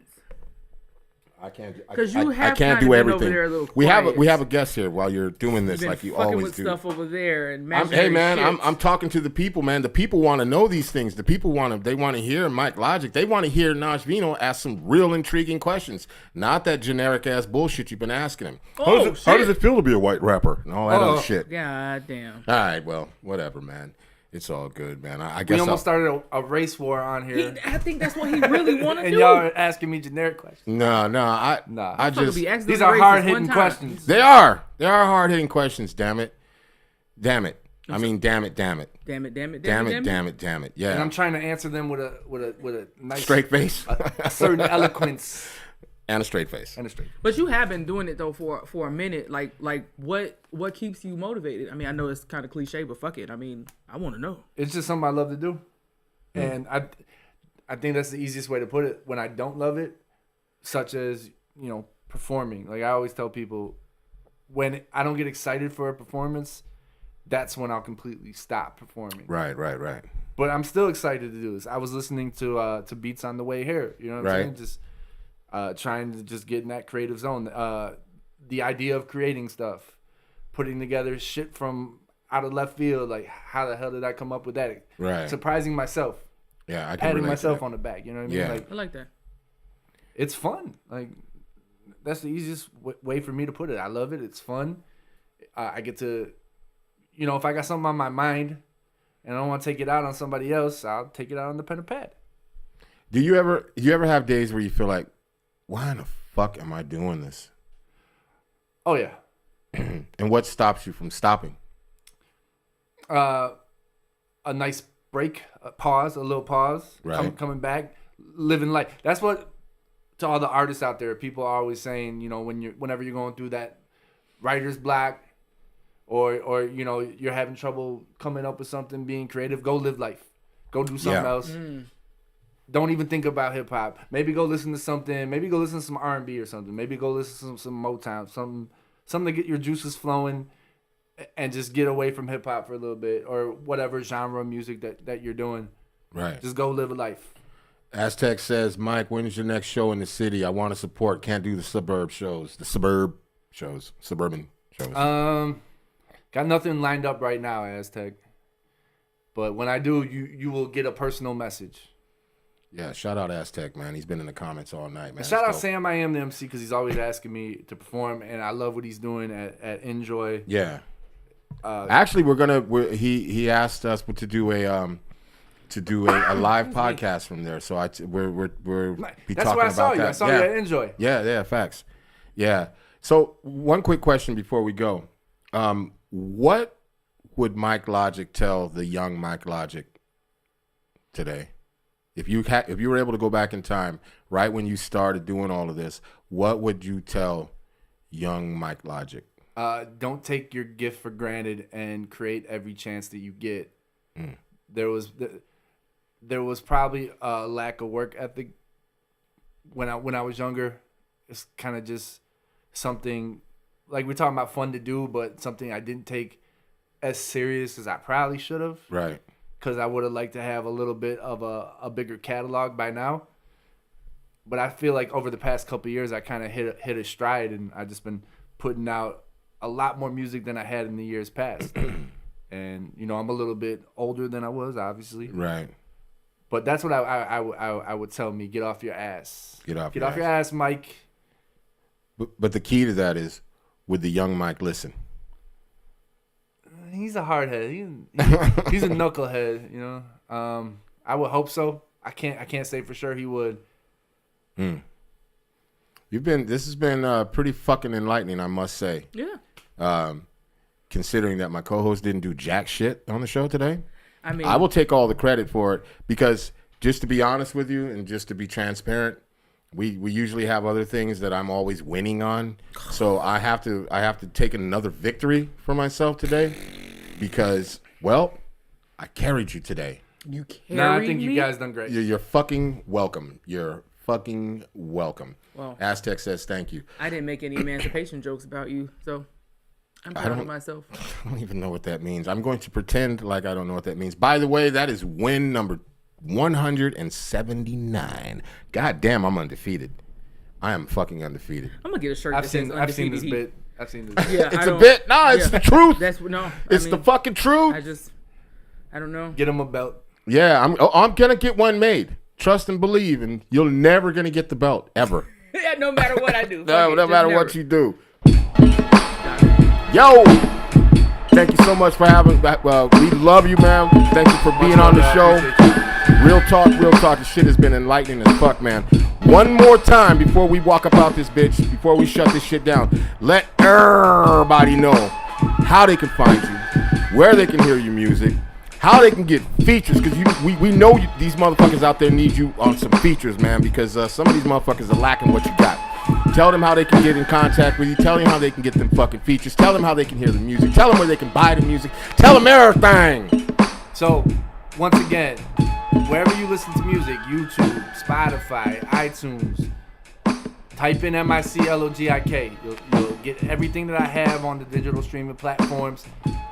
I can't. Because you I have can't kinda do been everything. over there a little we quiet. have a guest here while you're doing this, Been like you fucking always with do. stuff over there and Hey man, shit. I'm talking to the people, man. The people want to know these things. The people want to hear Mike Logic. They want to hear Naj Vino ask some real intriguing questions, not that generic ass bullshit you've been asking him. Oh, how does shit. it feel to be a white rapper and all that other shit? God damn. All right, well, whatever, man. It's all good, man. I we guess almost started a race war on here, I think that's what he really want to and do. y'all are asking me generic questions. No, I Fucker just be asking These those are racist hard hitting one time. questions. they are hard hitting questions. Damn it. I mean, damn it. Damn it. Yeah. And I'm trying to answer them with a nice Straight face a certain eloquence and a straight face. and a straight. But you have been doing it though for a minute. Like what keeps you motivated? I mean, I know it's kind of cliche, but fuck it. I mean, I want to know. It's just something I love to do, and I think that's the easiest way to put it. When I don't love it, such as performing. Like I always tell people, when I don't get excited for a performance, that's when I'll completely stop performing. Right. But I'm still excited to do this. I was listening to beats on the way here. You know what I'm saying? Just trying to just get in that creative zone. The idea of creating stuff, putting together shit from out of left field. Like, how the hell did I come up with that? Right. Surprising myself. Yeah, I can Patting relate myself to on the back. You know what I mean? Yeah. Like, I like that. it's fun. Like, that's the easiest way for me to put it. I love it. It's fun. I get to, if I got something on my mind and I don't want to take it out on somebody else, I'll take it out on the pen and pad. Do you ever have days where you feel like, why in the fuck am I doing this? Oh, yeah. And what stops you from stopping? A nice break, a little pause, Right. coming back, living life. That's what, to all the artists out there, people are always saying, whenever you're going through that writer's block, or you're having trouble coming up with something, being creative, go live life. Go do something else. Don't even think about hip hop. Maybe go listen to something. Maybe go listen to some R&B or something. Maybe go listen to some Motown. Something to get your juices flowing, and just get away from hip hop for a little bit, or whatever genre of music that you're doing. Right. Just go live a life. Aztec says, Mike, when is your next show in the city? I want to support. Can't do the suburban shows. Got nothing lined up right now, Aztec. But when I do, you will get a personal message. Yeah, shout out Aztec, man. He's been in the comments all night, man. Shout out So- Sam I Am the MC, because he's always asking me to perform, and I love what he's doing at Enjoy. Yeah. Actually, he asked us to do a live podcast from there. So we're be That's talking where I about saw you. that. I saw yeah. you at Enjoy. Yeah, facts. Yeah. So one quick question before we go. What would Mike Logic tell the young Mike Logic today? If you were able to go back in time, right when you started doing all of this, what would you tell young Mike Logic? Don't take your gift for granted and create every chance that you get. There was probably a lack of work ethic when I was younger. It's kind of just something like we're talking about fun to do, but something I didn't take as serious as I probably should have. Right. Because I would have liked to have a little bit of a bigger catalog by now. But I feel like over the past couple of years, I kind of hit a stride, and I've just been putting out a lot more music than I had in the years past. And, you know, I'm a little bit older than I was, obviously. Right. But that's what I would tell me. Get off your ass. Get off your ass, Mike. But the key to that is, would the young Mike listen? He's a hardhead. He's a knucklehead, you know. I would hope so. I can't say for sure he would. This has been pretty fucking enlightening, I must say. Yeah. Considering that my co-host didn't do jack shit on the show today. I mean, I will take all the credit for it because, just to be honest with you and just to be transparent, we usually have other things that I'm always winning on. So I have to take another victory for myself today because, well, I carried you today. you carried No, I think me? you guys done great. You're fucking welcome. You're fucking welcome. Well, Aztec says thank you. I didn't make any emancipation jokes about you, so I'm proud of myself. I don't even know what that means. I'm going to pretend like I don't know what that means. By the way, that is win number 179. God damn, I'm undefeated. I am fucking undefeated. I'm gonna get a shirt. I've that seen says this Undefeated bit. I've seen this bit. Yeah, It's a bit. No, it's the truth. That's no. It's the fucking truth. I don't know. Get him a belt. Yeah, I'm gonna get one made. Trust and believe, and you're never gonna get the belt ever. Yeah, no matter what I do. No matter what you do. Yo, thank you so much for having. We love you, man. Thank you for being on the show. Real talk. This shit has been enlightening as fuck, man. One more time before we walk about this bitch, before we shut this shit down, let everybody know how they can find you, where they can hear your music, how they can get features, because we know these motherfuckers out there need you on some features, man, because some of these motherfuckers are lacking what you got. Tell them how they can get in contact with you. Tell them how they can get them fucking features. Tell them how they can hear the music. Tell them where they can buy the music. Tell them everything. So, once again, wherever you listen to music, YouTube, Spotify, iTunes, type in MICLOGIK. You'll get everything that I have on the digital streaming platforms.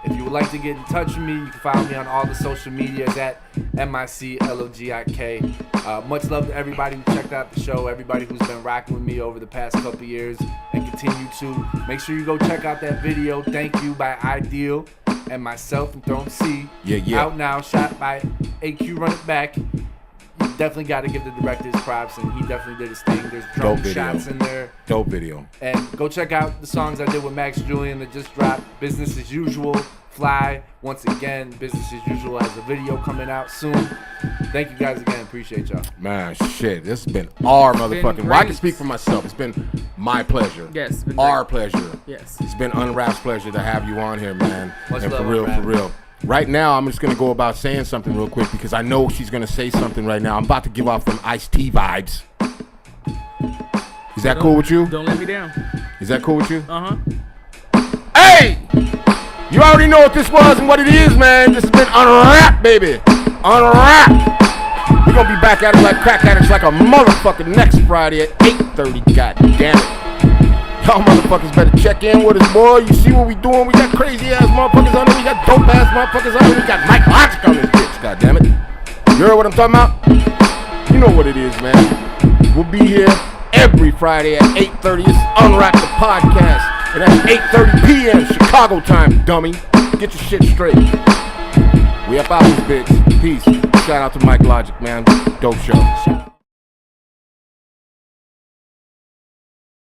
If you would like to get in touch with me, you can follow me on all the social medias at MICLOGIK. Much love to everybody who checked out the show, everybody who's been rocking with me over the past couple years and continue to. Make sure you go check out that video, Thank You by Ideal and myself and Throne C. Yeah. Out now, shot by AQ Run It Back. You definitely got to give the director his props, and he definitely did his thing. There's drone shots in there. Dope video. And go check out the songs I did with Max Julian that just dropped. Business as Usual, Fly. Once again, Business as Usual has a video coming out soon. Thank you guys again. Appreciate y'all. Man, shit. This has been our motherfucking. been Well, I can great. speak for myself. It's been my pleasure. Yes, it's been our great. pleasure. Yes. It's been Unwrapped's pleasure to have you on here, man. Much and love, for real. Unwrapped. Right now, I'm just going to go about saying something real quick because I know she's going to say something right now. I'm about to give off them Ice-T vibes. Is that cool with you? Don't let me down. Is that cool with you? Uh-huh. Hey! You already know what this was and what it is, man. This has been Unwrapped, baby. Unwrapped. We're going to be back at it like crack addicts like a motherfucker next Friday at 8:30. God damn it. Y'all motherfuckers better check in with us, boy. You see what we doing? We got crazy ass motherfuckers on here. We got dope ass motherfuckers on here. We got Mike Logic on this bitch. God damn it. You heard what I'm talking about? You know what it is, man. We'll be here every Friday at 8:30. It's Unwrap the Podcast. And that's 8:30 p.m. Chicago time, dummy. Get your shit straight. We up out this bitch. Peace. Shout out to Mike Logic, man. Dope show.